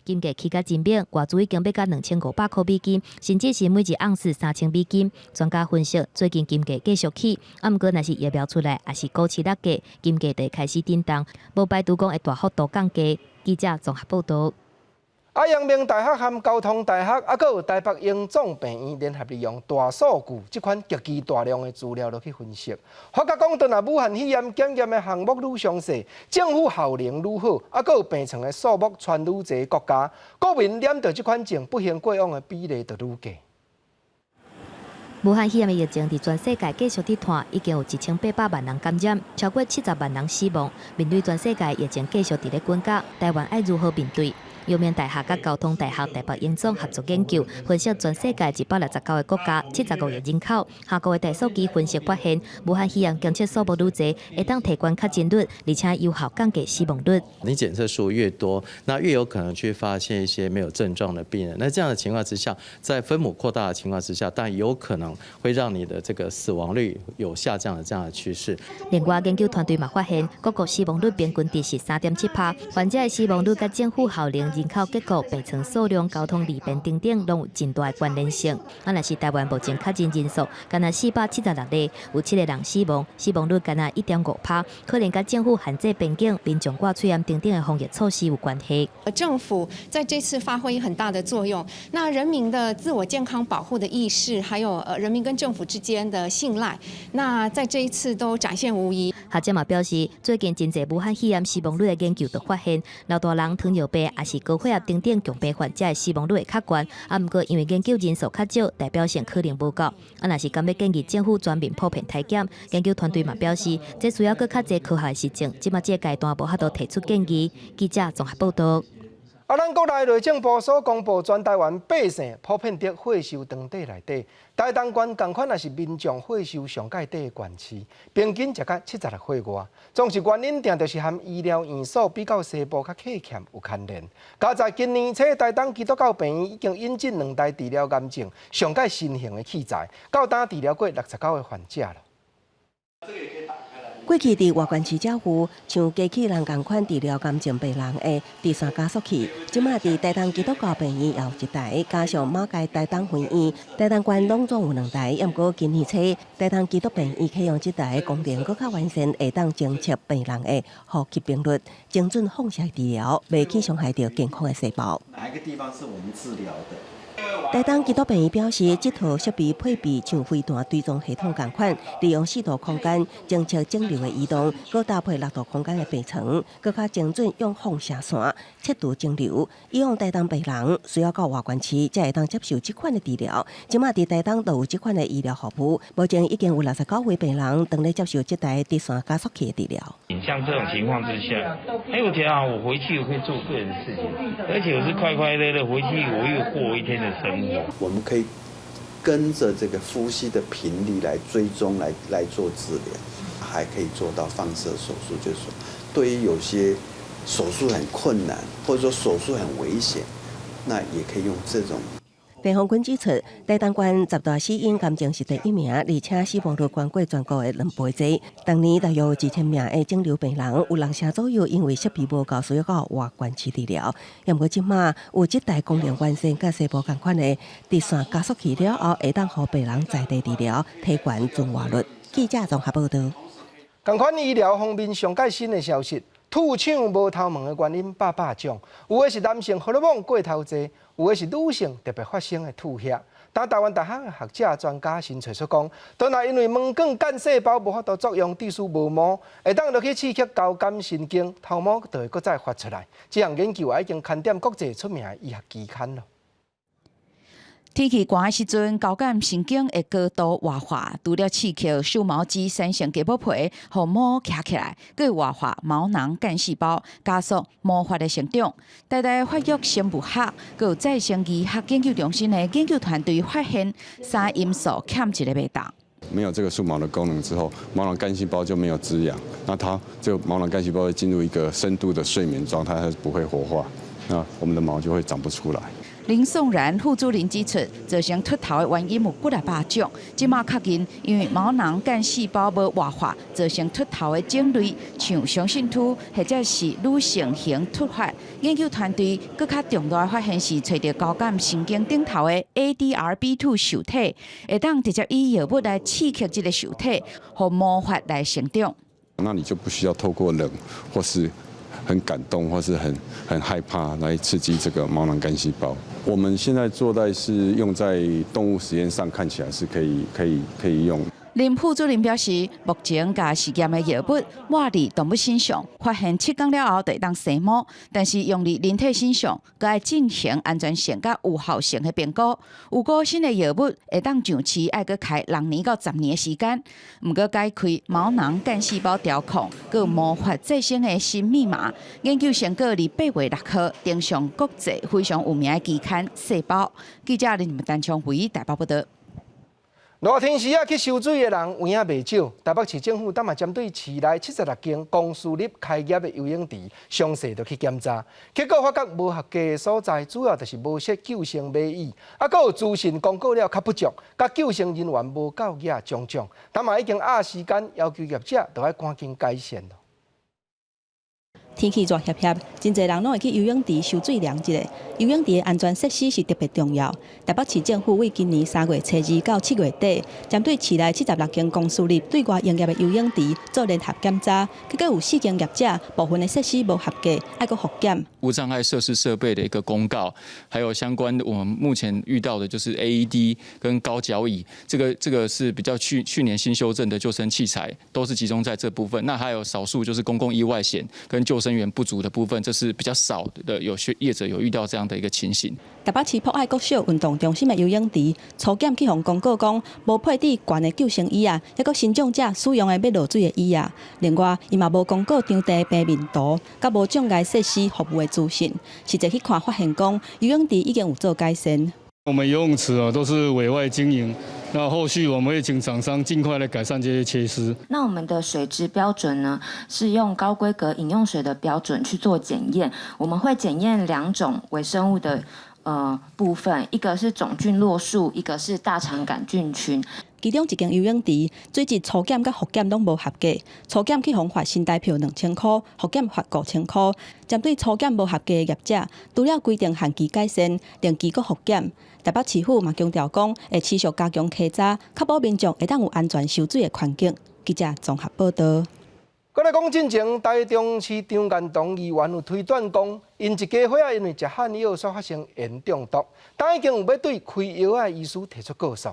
金价起价真猛，外资已经要到2500块美金，甚至是每一盎司3000美金。专家分析，最近金价继续起，啊，毋过若是疫苗出来，也是股市落价，金价就开始震荡，无排除讲会大幅度降价。记者综合报道。阳明大学和交通大学，还有台北荣总病院联合利用大数据这款极其大量的资料落去分析，发觉讲，当武汉肺炎检验的项目愈详细，政府效能愈好，还有病床的数目传愈侪国家，国民染到这款症不幸过往的比例就愈低。武汉肺炎的疫情伫全世界继续伫传，已经有1800万人感染，超过70万人死亡。面对全世界疫情继续伫咧滚价，台湾要如何面对？阳明大学甲交通大学台北荣总合作研究，分析全世界169个国家75个人口，下个月大数据分析发现，武汉肺炎检测数目愈侪，会当提高确诊率，而且有效降低死亡率。你检测数越多，那越有可能去发现一些没有症状的病人。那这样的情况之下，在分母扩大的情况之下，但有可能会让你的这个死亡率有下降的这样的趋势。另外，研究团队嘛发现，各国死亡率平均值是3.7%，患者的死亡率甲政府效能、人口结构、病床数量、交通利便等等，拢有真大的关联性。若是台湾目前确诊人数，敢若476例，有7个人死亡，死亡率敢若1.5%，可能甲政府限制边境、民众挂嘴炎等等的防疫措施有关系。政府在这次发挥很大的作用，那人民的自我健康保护的意识，还有人民跟政府之间的信赖，那在这一次都展现无疑。学者嘛表示，最近真侪武汉肺炎死亡率的研究都发现，老大人、糖尿病也是高血压等重病患者的死亡率会较悬。啊，毋过因为研究人数较少，代表性可能无够。啊，若是敢要建议政府全面普遍体检，研究团队嘛表示，这需要搁较侪科学的实证，即马这个阶段无法度提出建议。记者综合报道。咱国内内政部所公布，全台湾百姓普遍伫血收长短内底，台东县同款也是民众血收上界低的县市，平均才甲76岁外。总是原因定就是和医疗院所比较西部较客欠有牵连。加在今年初，台东基督教病院已经引进2台治疗癌症上界新型的器材，到今治疗过69个患者了。过去伫外县市照顾像机器人共款治疗癌症病人的第3加速器，即马伫台东基督教病院也有1台，加上马街台东分院、台东县拢总有2台。不过今年初，台东基督病院启用1台，功能更较完善，会当侦测病人的呼吸频率，精准放射治疗，袂去伤害到健康的细胞。哪一个地方是我们治疗的？台东基督病院表示，这套设备配备像飞弹追踪系统同款，利用4度空间侦测肿瘤的移动，佮搭配6度空间的病床，佮较精准用放射线测度肿瘤。以往台东病人需要到外县市才会当接受这款的治疗，即马伫台东都有这款的医疗服务。目前已经有69位病人等咧接受这台第3加速器的治疗。像这种情况之下，我觉得我回去我可以做个人的事情，而且我是快快乐乐回去，我又过一天的生活。我们可以跟着这个呼吸的频率来追踪，来做治疗，还可以做到放射手术。就是说，对于有些手术很困难，或者说手术很危险，那也可以用这种。陈鸿鈞指出，台东县10大死因癌症是第1名，而且死亡率高过全国的2倍多。当年大约有2000名的肿瘤病人，有6成左右因为设备无够，需要到外县市治疗。不过即马有1台功能完善、甲西部同款的第3加速器了后，会当予病人在地治疗，提悬存活率。记者综合报道。同款医疗方面上界新的消息，兔抢无头毛的原因百种，有的是男性荷尔蒙过头侪。有的是女性特别发生的吐血，但台湾大学的学者专家新找出讲，倒若因为毛管干细胞无法度作用，致使无毛，会当落去刺激交感神经，头毛就会搁再发出来。这项研究已经刊登国际出名的医学期刊了。天气寒的时阵，交感神经会高度活化，除了刺激嗅毛肌产生鸡母皮，互毛徛起来，佫会活化毛囊干细胞，加速毛发的成长。台大发育生物学佫有再生医学研究中心的研究团队发现，3因素欠一个袂当。没有这个树毛的功能之后，毛囊干细胞就没有滋养，那它这个毛囊干细胞会进入一个深度的睡眠状态，它不会活化，那我们的毛就会长不出来。林颂然副主任指出，造成秃头的原因有几啊百种，即马确认因为毛囊干细胞无活化，造成秃头的种类，像双性秃或者是女性型秃发。研究团队更较重大发现是找到交感神经顶头的 ADRB2 受体，会当直接以药物来刺激这个受体，让毛发来成长。那你就不需要透过冷或是很感动或是很害怕来刺激这个毛囊干细胞。我们现在做的是用在动物实验上，看起来是可以用。林副主任表示，目前甲试验的药物抹伫动物身上，发现7天了后就会当生毛，但是用伫人体身上，佮要进行安全性甲有效性的评估。有个新的药物会当上市，爱佮开6年到10年的时间。毋过解开毛囊干细胞调控，佮毛发再生的新密码，研究成果伫8月6号登上国际非常有名的期刊《细胞》。记者林丹昌为台北报道。热天时去收水的人有影袂少。台北市政府当嘛针对市内76间公私立开业的游泳池，详细去检查，结果发觉无合格的所在，主要就是无设救生尾椅，佫有资讯公告了较不足，甲救生人员无够额种种。当嘛已经时间，要求业者就要赶紧改善咯。天气热热，真侪人拢会去游泳池收水凉一下。游泳池的安全设施是特别重要。台北市政府为今年3月初2到7月底，针对市内76间公私立对外营业的游泳池做联合检查，结果有4间业者部分的设施无合格，要搁复检。无障碍设施设备的一个公告，还有相关我们目前遇到的就是 AED 跟高脚椅，这个是比较去年新修正的救生器材，都是集中在这部分。那还有少数就是公共意外险跟救生员不足的部分，这是比较少的，有业者有遇到这样的一个情形。台北市博爱国小运动中心的游泳池初检去互公告讲，无配置悬的救生衣啊，还佫新长者使用的要落水的衣啊。另外，伊嘛无公告场地平面图，甲无障碍设施服务的资讯。实际去看发现讲，游泳池已经有做改善。我们游泳池都是委外经营，那后续我们会请厂商尽快来改善这些缺失。那我们的水质标准呢，是用高规格饮用水的标准去做检验。我们会检验2种微生物的部分，一个是种菌落数，一个是大肠杆菌群。其中一间游泳池水质初检甲复检拢无合格，初检去互罚新台票2000块，复检罚5000块。针对初检无合格的业者，除了规定限期改善，定期搁复检。台北市府嘛强调讲，会持续加强稽查，确保民众会当有安全受水的环境。记者综合报道。再来讲进前，台中市张建东议员有推断讲，因一家伙仔因为食汉药所发生盐中毒，但已经有要对开药的医师提出告诉。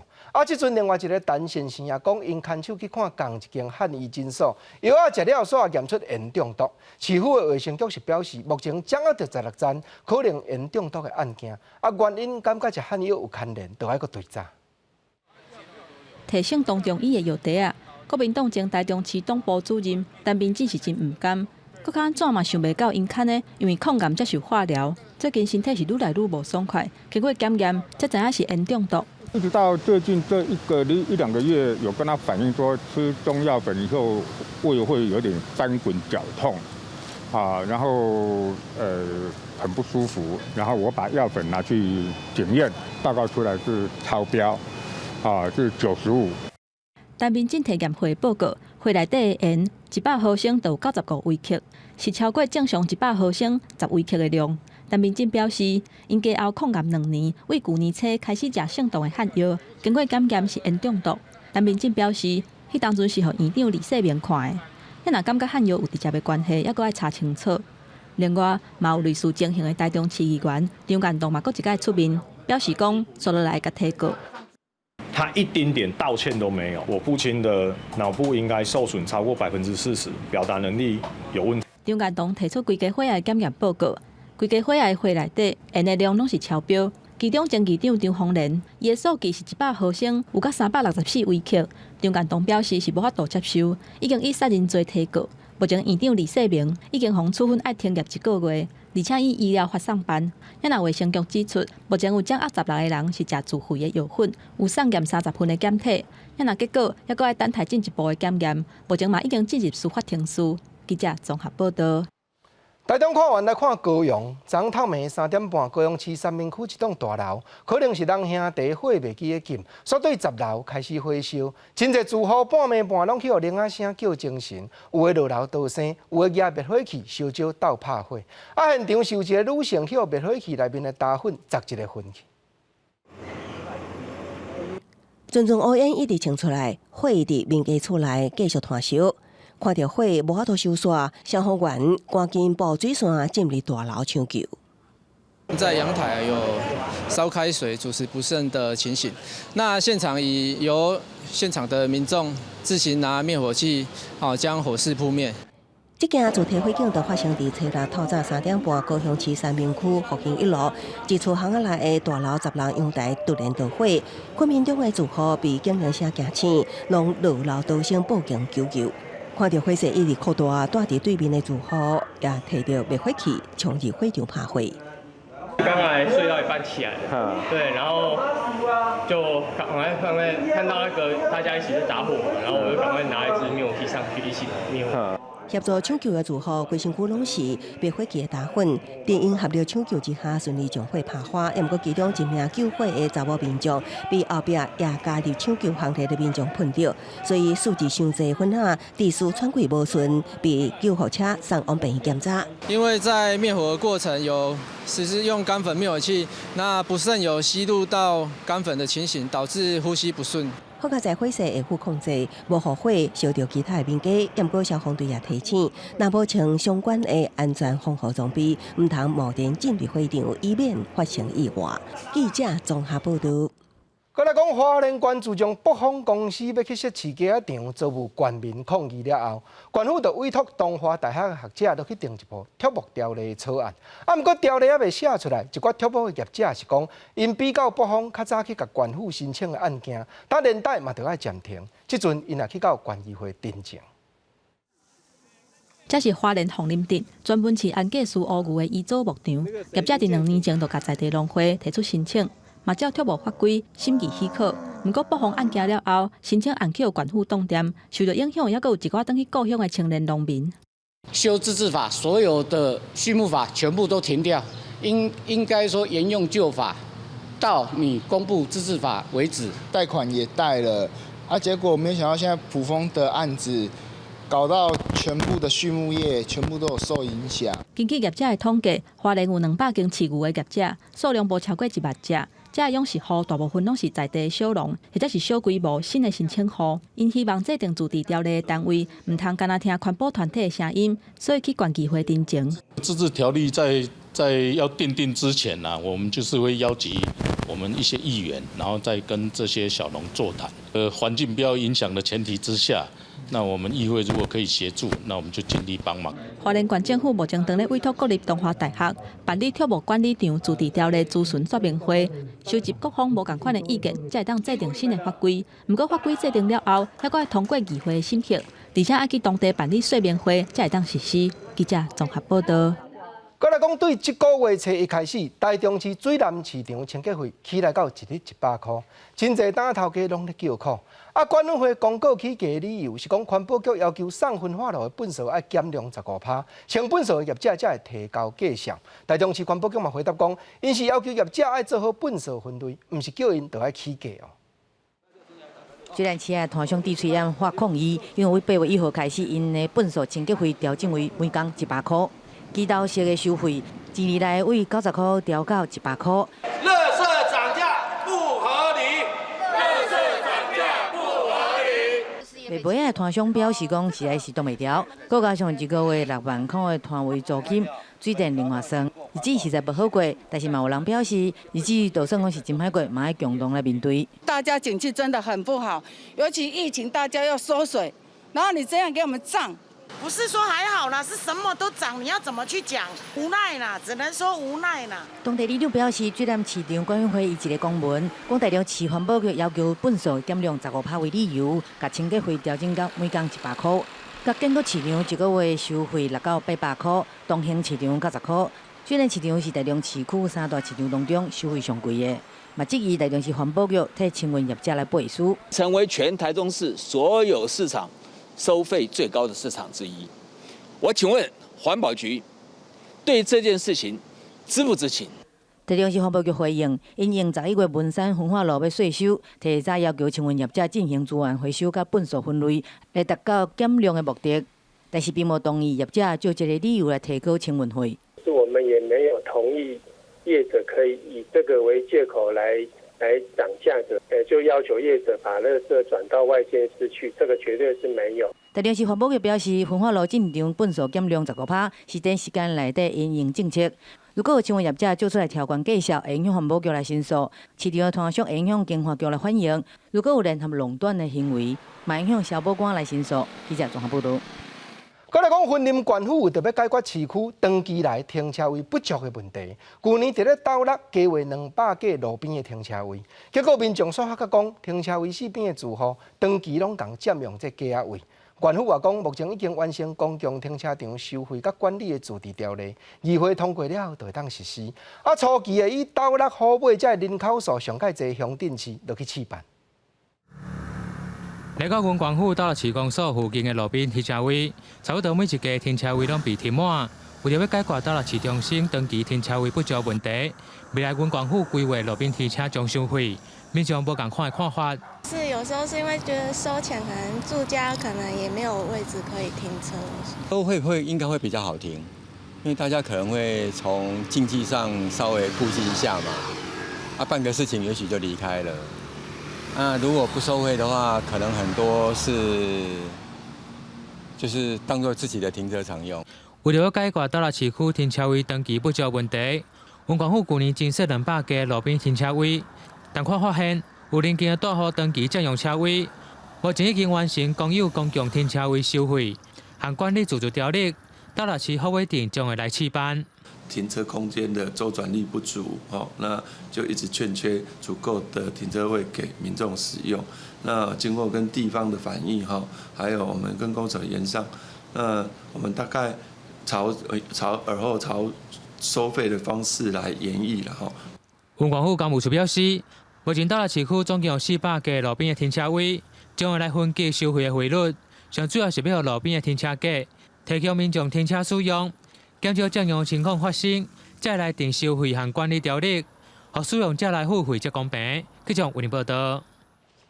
即阵另外一个陈先生也讲，因牵手去看同一间汉医诊所，药食了所也验出盐中毒。市府的卫生局是表示，目前掌握到16件可能盐中毒的案件，原因感觉食汉药有牵连，就要搁追查。提醒当中医的药袋啊！国民党前台中市党部主任陈明真是真唔甘，搁较安怎嘛想袂到因牵呢？因为抗癌接受化疗，最近身体是愈来愈无爽快，经过检验才知影是盐中毒。一直到最近这1、2个月，有跟他反映说吃中药粉以后胃会有点翻滚绞痛，然后很不舒服，然后我把药粉拿去检验，报告出来是超标，是95。陈明真体验会报告，会内底的盐100毫升就有95微克，是超过正常100毫升10微克的量。陈明真表示，因家后抗癌2年，为旧年初开始食性动的汉药，经过检验是盐中毒。陈明真表示，迄当阵是互院长李世明看的，若感觉汉药有直接的关系，还阁爱查清楚。另外，嘛有类似情形的台中市议员张建东嘛，阁一概出面表示讲，接落来甲提告。他一丁点道歉都没有。我父亲的脑部应该受损超过40%，表达能力有问题。张建东提出规家伙仔的检验报告，规家伙仔的血内底盐的量拢是超标，其中前议长张宏仁，伊的数据是100毫升，有甲364微克。张建东表示是无法度接受，已经以杀人罪提告。目前院长李世明已经互处分爱停业1个月，而且以医疗法上班。也卫生局指出，目前有掌握16个人是食自费的药粉，有送验30份的检体。结果还阁要等待进一步的检验，目前嘛已经进入司法程序。记者综合报道。台中看完来看高雄，昨透暝3点半，高雄市三民区一栋大楼，可能是人兄弟火袂记的金，煞对10楼开始火烧。真侪住户半暝半拢去互铃仔声叫精神，有的落楼逃生，有的举灭火器烧焦斗拍火。现场是有一个女性去互灭火器内面的焦粉砸一个昏去。阵阵乌烟一直冲出来，火伫民家厝内继续炭烧。看到火无法度收煞，消防员赶紧布水线进入大楼抢救。在阳台有烧开水、煮食不慎的情形，那现场已由现场的民众自行拿灭火器，将火势扑灭。这件主题火警就发生伫初六透早3点半，高雄市三民区复兴1路一处巷仔内的大楼10楼阳台突然着火，困民中的住户被警铃声惊醒，拢落楼逃生报警求救。看到火势一直扩大，住伫对面的住户也摕着灭火器冲入火场拍火。刚才睡到一半起来了，对，然后就赶快看到大家一起在打火，然后我就赶快拿一支灭火器上去一起灭火。协助抢救的住户规身躯拢是灭火器的焦粉，电因合力抢救之下顺利将火拍花。不过其中一名救火的查某民众被后壁也加入抢救行列的民众碰到，所以数字伤济粉仔地势喘气无顺，被救护车送往病院检查。因为在灭火的过程有实施用干粉灭火器，那不慎有吸入到干粉的情形，导致呼吸不顺。好在火势会好控制，无互火烧到其他的民家。不过消防队也提醒，若无穿相关的安全防护装备，唔通冒点进入火场，以免发生意外。记者综合报道。再来讲，花莲县自从北方公司要去设市价场，遭遇县民抗议了后，县府就委托东华大学的学者，去定一部贴目条例草案。不过条例还未写出来，一寡贴目的业者是讲，因比较北方较早去甲县府申请的案件，但连带嘛就要暂停。即阵因也去到县议会订正。这是花莲凤林镇专门饲安格斯乌牛的遗嘱牧场，业者伫2年前就甲在地农会提出申请。嘛照贴目法规审议许可，不过北方案件了后，申请案去县府冻点，受到影响，也阁有一寡等去故乡的青年农民。修自治法，所有的畜牧法全部都停掉，应该说沿用旧法，到你公布自治法为止。贷款也贷了，结果没想到现在埔丰的案子。搞到全部的畜牧业全部都有受影响。根据业者的统计，花莲有200间饲牛的业者，数量无超过100只。这养殖户大部分拢是在地小农，或者是小规模新的申请户。因希望制定自治条例的单位，唔通干那听环保团体的声音，所以去县议会订正。自治条例在要订定之前呢，我们就是会邀集我们一些议员，然后再跟这些小农座谈。环境不要影响的前提之下。那我们议会如果可以协助，那我们就尽力帮忙。花莲县政府目前正咧委托国立东华大学办理贴目管理场自治条例咨询说明会，收集各方无同款的意见，才会当制定新的法规。不过法规制定了后，还阁要通过议会审核，而且要去当地办理说明会，才会当实施。记者综合报道。再来讲，对这个月初一开始，台中市水南市场清洁费起来到1日100块，真侪担头家拢咧叫苦。管委会公告起价的理由是讲，环保局要求送焚化炉的粪扫要减量15%，成粪扫的业者才会提高价上。台中市环保局嘛回答讲，因是要求业者要做好粪扫分类，唔是叫因就要起价哦。水南市的摊商地区也发抗议，因为8月1号开始，因的粪扫清洁费调整为每工100块，机刀式的收费1年来为90块调到100块。垃圾涨价不合理，垃圾涨价不合理。卖杯的摊商表示讲，实在是挡袂牢，再加上一个月6万块的摊位租金，水电另外算，日子实在不好过。但是嘛有人表示，日子就算讲是真歹过，嘛要共同来面对。大家景气真的很不好，尤其疫情，大家要缩水，然后你这样给我们涨，不是说还好啦，是什么都涨，你要怎么去讲？无奈啦，只能说无奈啦。当地里长表示，水南市场管委会以一个公文，讲大量市环保局要求粪扫减量15%为理由，把清洁费调整到每工100块。甲建国市场一个月收费6到800块，东兴市场90块。水南市场是大量市区三大市场当中收费上贵的，嘛质疑大量是环保局替清运业者来背书，成为全台中市所有市场收费最高的市场之一。我请问环保局对这件事情知不知情？台中市环保局回应，因应11月文山焚化炉要税收，提早要求清运业者进行资源回收甲粪扫分类，来达到减量的目的，但是并无同意业者就这个理由来提高清运费。是我们也没有同意业者可以以这个为借口来涨价的，就要求业者把垃圾转到外县市去，这个绝对是没有。台中市环保局表示，焚化炉进场粪扫减量15%，是短时间内底因应政策。如果有清运业者做出来条款介绍，会影响环保局来申诉；市场的摊商会影响经发局来反映。如果有联合垄断的行为，嘛影响消保官来申诉。记者综合报道。再来讲，云林县府为着要解决市区长期来停车位不足的问题，去年伫咧斗六加划200个路边的停车位，结果民众所发觉讲，停车位四边的住户长期拢共占用这价位。县府也讲，目前已经完成公共停车场收费甲管理的自治条例，议会通过了就会当实施。初期的以斗六虎尾这人口数上介侪乡镇市落去试办。来到云县府斗六市公所附近的路边停车位，差不多每一家停车位拢被停满。为了要解决斗六市中心长期停车位不足问题，未来云县府规划路边停车场收费，民众无共款的看法。是有时候是因为觉得收钱，可能住家可能也没有位置可以停车。都会应该会比较好停，因为大家可能会从经济上稍微顾及一下嘛，办个事情也许就离开了。如果不收费的话，可能很多是就是当做自己的停车场用。为了要解决斗六市区停车位长期不足问题，云县府去年增设200个路边停车位，但却发现有邻近的大户长期占用车位。目前已经完成公有公共停车位收费和管理自治条例，斗六市虎尾镇将会来试办。停车空间的周转力不足，那就一直欠缺足够的停车位给民众使用。那经过跟地方的反映，还有我们跟工程研商，那我们大概朝收费的方式来研议了哈。云县府公务处表示，目前斗六市区总共有400个路边的停车位，将会来分级收费的费率，上主要是要让路边的停车格提供民众停车使用。减少占用情况发生，再来定收费和管理条例，让使用者来付费才公平。记者为您报道。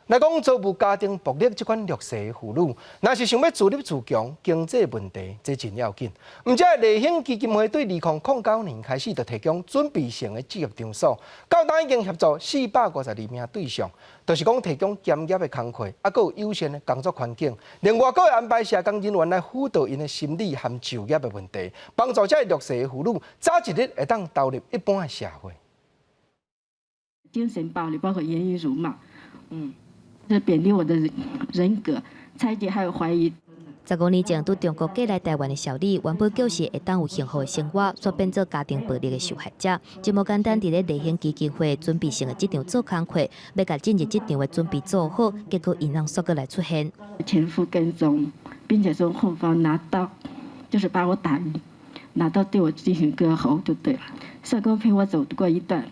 来讲遭遇家庭暴力这款弱势妇女，若是想要自立自强，经济问题这真要紧。唔只立兴基金会对2009年开始就提供准备性的职业场所，到当已经协助452名对象，就是讲提供兼业的工课，还有友善的工作环境。另外，还会安排社工人员来辅导因的心理和就业的问题，帮助这弱势的妇女早一日会当投入一般的社会。精神暴力包括言语辱骂，这贬低我的人格、猜忌还有怀疑。15年前，伫中国寄来台湾的小丽，原本就是会当有幸福的生活，却变做家庭暴力的受害者。就无简单伫咧立兴基金会准备性的职场做工课，要甲进入职场的准备做好，结果因让煞个来出现。前夫跟踪，并且从后方拿刀，就是把我打晕，拿刀对我进行割喉就对了。社工陪我走过一段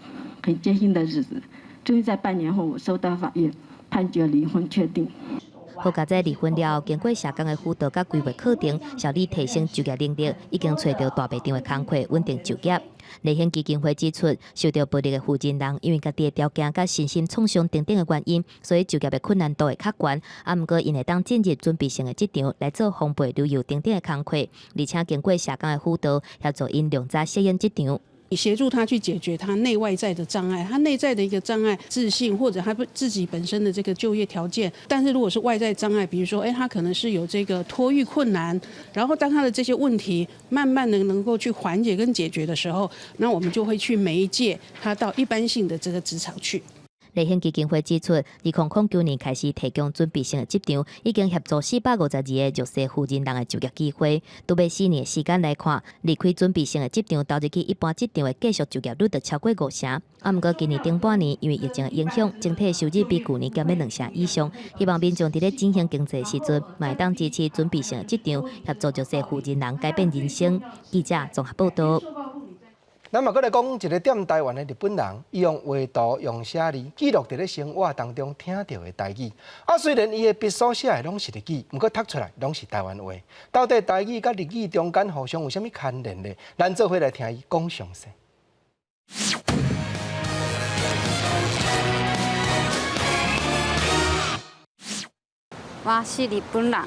很艰辛的日子，终于在半年后，我收到法院判决离婚确定。好佳在离婚了，经过社工的辅导甲规划课程，小丽提升就业能力，已经找到大白场的工课，稳定就业。立兴基金会指出，受到暴力的负责人，因为家己的条件甲身心创伤等等的原因，所以就业的困难度会较悬。毋过，因会当进入准备性的职场来做烘焙、旅游等等的工课，而且经过社工的辅导，协助因量早适应职场。协助他去解决他内外在的障碍，他内在的一个障碍，自信或者他自己本身的这个就业条件。但是如果是外在障碍，比如说，他可能是有这个托育困难，然后当他的这些问题慢慢的能够去缓解跟解决的时候，那我们就会去媒介他到一般性的这个职场去。立宪基金会指出，2009年开始提供准备性的职场，已经协助452个弱势妇人人的就业机会。对比4年的时间来看，离开准备性的职场投入去一般职场的继续就业率就超过5成。不过今年顶半年因为疫情的影响，整体收入比去年减了2成以上。希望民众伫咧振兴经济的时阵，会当支持准备性的职场，协助弱势妇人人改变人生。记者综合报道。咱嘛，搁来讲一个踮台湾的日本人，伊用画图、用写字记录伫咧生活当中听到的台语。虽然伊的笔所写的拢是日语，不过读出来拢是台湾话。到底台语甲日语中间互相有啥物牵连呢？咱做伙来听伊讲详细。我是日本人，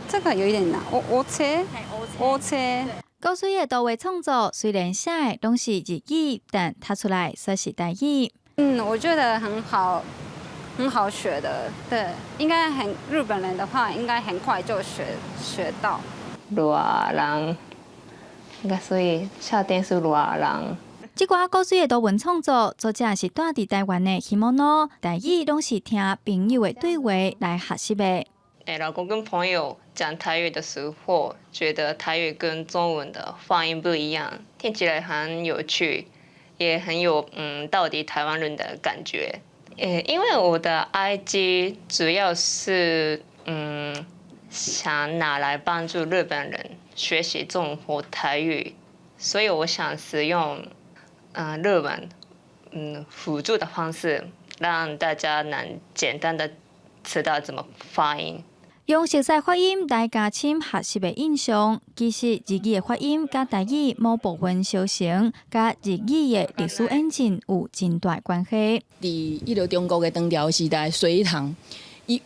这个有一点难。我切。高水的图画创作虽然写的拢是日语，但读出来却是台语。我觉得很好学的。对，应该日本人的话，应该很快就学到。热人，应该所以笑点是热人。这寡高水的图文创作，作者是住伫台湾的希望诺，台语拢是听朋友的对话来学习的。老公跟朋友讲台语的时候，觉得台语跟中文的发音不一样，听起来很有趣，也很有到底台湾人的感觉。因为我的 IG 主要是想拿来帮助日本人学习中文或台语，所以我想使用日文辅助的方式，让大家能简单的知道怎么发音。用熟悉发音来加深学习的印象，其实日语的发音甲台语某部分相像，甲日语的历史演进有真大关系。伫中国的唐朝时代，隋唐，因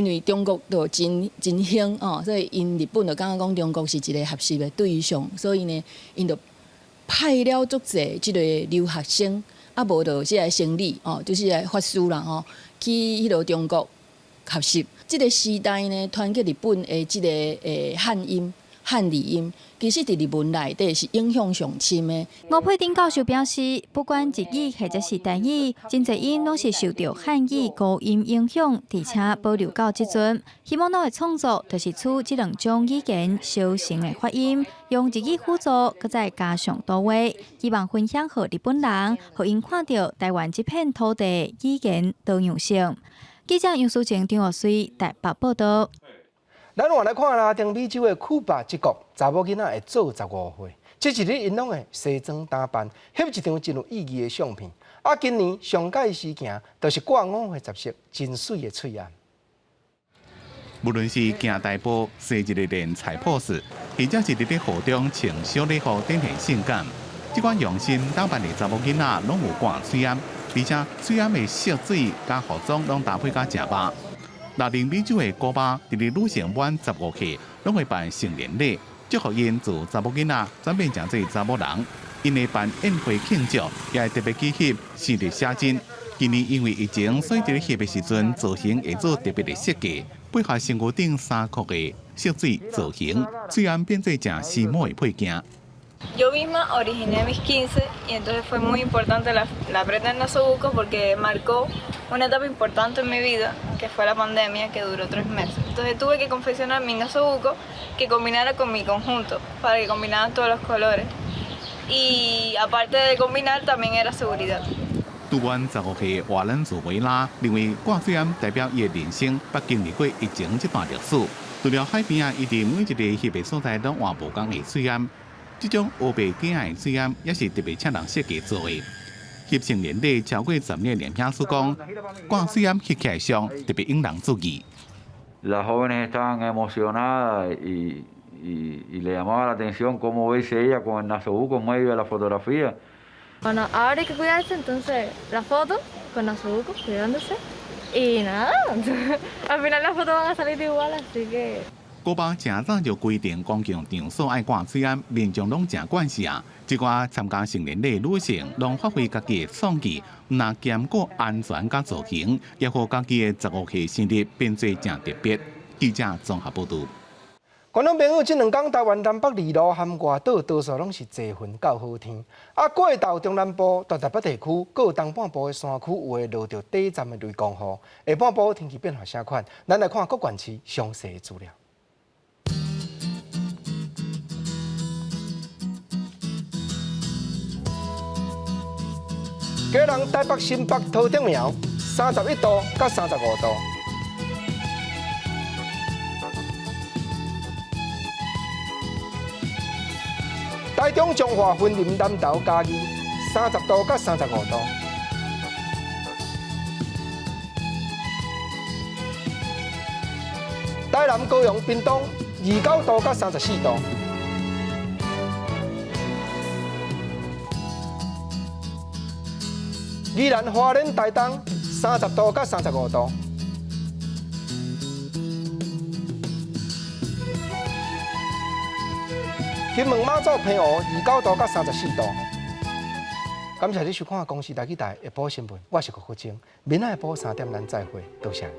为中国就真兴所以因日本就感觉讲中国是一个合适的对象，所以呢，因就派了足侪即个留学生，无就即个生理就是来法师啦去中国学习。这个时代呢，传给日本的这个汉字音，其实伫日文内底是影响上深的。吴佩丁教授表示，不管日语或者是台语，真侪音拢是受到汉语高音影响，而且保留到即阵。希望的创作就是取这两种语言相同的发音，用日语辅助，搁再加上多话，希望分享给日本人，互因看到台湾这片土地语言多样性。记者杨淑晴、张学水台北报道。咱换来看拉丁美洲的库巴之国，查某囡仔会做15岁，这一日因拢会西装打扮，翕一张真有意义的相片。今年上届事件就是挂5岁10色真水的翠暗。无论是行大步、洗一个练菜谱式，或者是伫咧雨中穿小礼服展现性感，这款用心打扮的查某囡仔拢有挂水暗。而且水暗的色水加服装拢搭配甲正巴。拉丁美洲的古巴，伫咧女性满15岁，拢会办成年礼，祝福因自查某囡仔转变成做查某人。因会办宴会庆祝，也会特别去翕生日写真。今年因为疫情，所以伫咧翕的时阵造型会做特别的设计，配合身躯顶衫裤的色水造型，水暗变做正时髦的配件。Yo misma originé mis 15 y entonces fue muy importante la prenda en Nasobuco porque marcó una etapa importante en mi vida, que fue la pandemia, que duró 3 meses. Entonces tuve que confeccionar mi Nasobuco que combinara con mi conjunto, para que combinaran todos los colores. Y aparte de combinar, también era seguridad. 拄满15岁的华人祖维拉认为挂水暗代表伊的人生捌经历过疫情这段历史。除了海边伊伫每一个翕的所在拢换无同的水暗。这种乌白景的水暗也是特别请人设计做的。翕成年礼超过10年的影师讲，挂水暗翕起来上特别引人注意。Las jóvenes estaban emocionadas y le llamaba la atención cómo verse ella con el Nasobuco en medio de la fotografía. Bueno, ahora hay que cuidarse, entonces la foto con Nasobuco cuidándose y nada, al final las fotos van a salir igual, así que. 古巴正早就规定公共场所爱挂水暗，民众拢正惯势啊。这寡参加成年礼女性，拢发挥家己的创意，那兼顾安全甲造型，也互家己的15岁生日变做正特别。记者综合报道。观众朋友，这2天台湾南北二路含外岛多数拢是侪云到好天，过到中南部、大台北地区，各东半部的山区有会落着短暂的雷公雨。下半部天气变化啥款？咱来看各县市详细的资料。基隆、台北、新北、桃竹苗31度到35度。台中、彰化、云林、南投、嘉义30度到35度。台南、高雄、屏东29度到34度。宜兰、花莲、台东30度到35度。金门、马祖、澎湖29度到34度。感谢你收看《公视台语台下晡新闻》，我是郭国清，明仔下晡3点咱再会，多谢。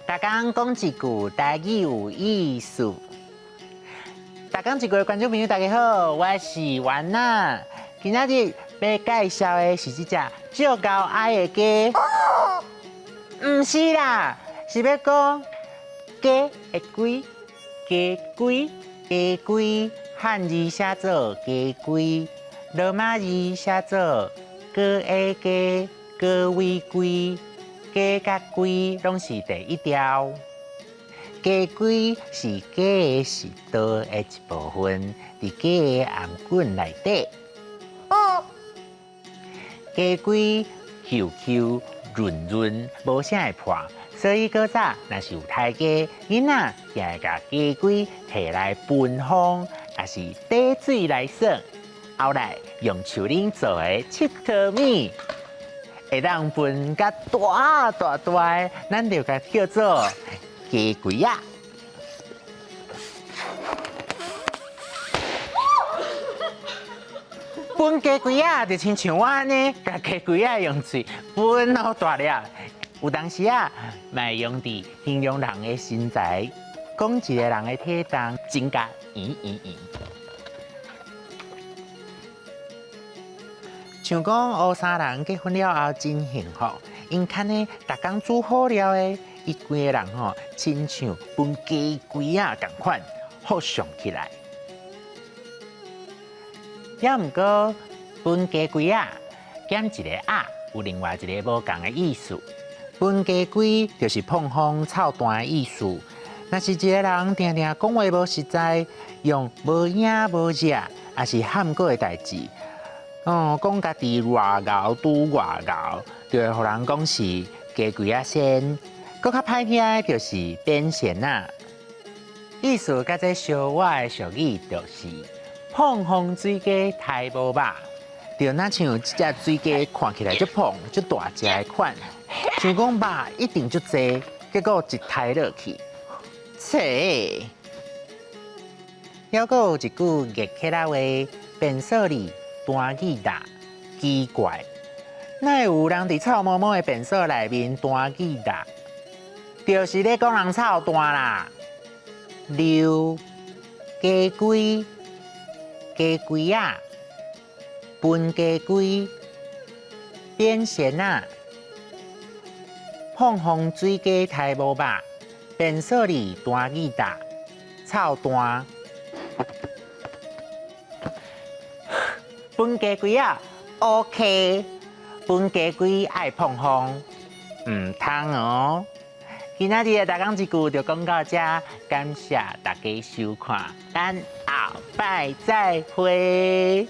大家讲一句台语有意思。大家一句观众朋友大家好，我是丸娜。今仔日要介绍的是这只足够爱的鸡。唔是啦，是要讲鸡的龟，鸡龟，鸡龟，汉字写作鸡龟，罗马字写作哥的鸡，哥为龟。鸡甲龟拢是第一条，鸡龟是鸡的食道的一部分，伫鸡的颔管内底。鸡龟 Q 润润，无啥会破，所以较早若是有胎鸡，囡仔也会甲鸡龟摕来分烘，也是滴水来耍，后来用树林做的七颗米。会当分甲大，咱就甲叫做鸡龟啊。分鸡龟啊，就亲像我安尼，甲鸡龟啊用嘴分好大粒。有当时啊，卖用伫形容人的身材，讲一个人的体重增加圆。像讲乌沙人结婚了后真幸福，因看呢，逐工煮好了的，伊规个人吼，亲像分鸡龟啊共款，好上起来。也毋过分鸡龟啊，减一个啊，有另外一个无共的意思。分鸡龟就是碰风臭蛋的意思。若是一个人定定讲话无实在，用无影无热，也是喊过的代志。讲家己偌敖拄偌敖，就会互人讲是鸡龟仔仙，搁较歹听就是变仙啊。意思甲这相我的俗语就是碰风水鸡太无肉，就那像这只水鸡看起来足胖足大只的款，想讲肉一定足济，结果一抬落去，切！还阁有一句热起来话，变数字。单字大，奇怪，哪会有人伫臭毛毛的便所内面单字大？就是咧讲人臭蛋啦。溜鸡龟，鸡龟啊，分鸡龟，变仙啊，碰风水鸡太无肉，变色里单义大，臭单。本家龟啊 ，OK， 本家龟爱碰风，唔通哦。今仔日的大讲一句就讲到这，感谢大家收看，咱后摆再会。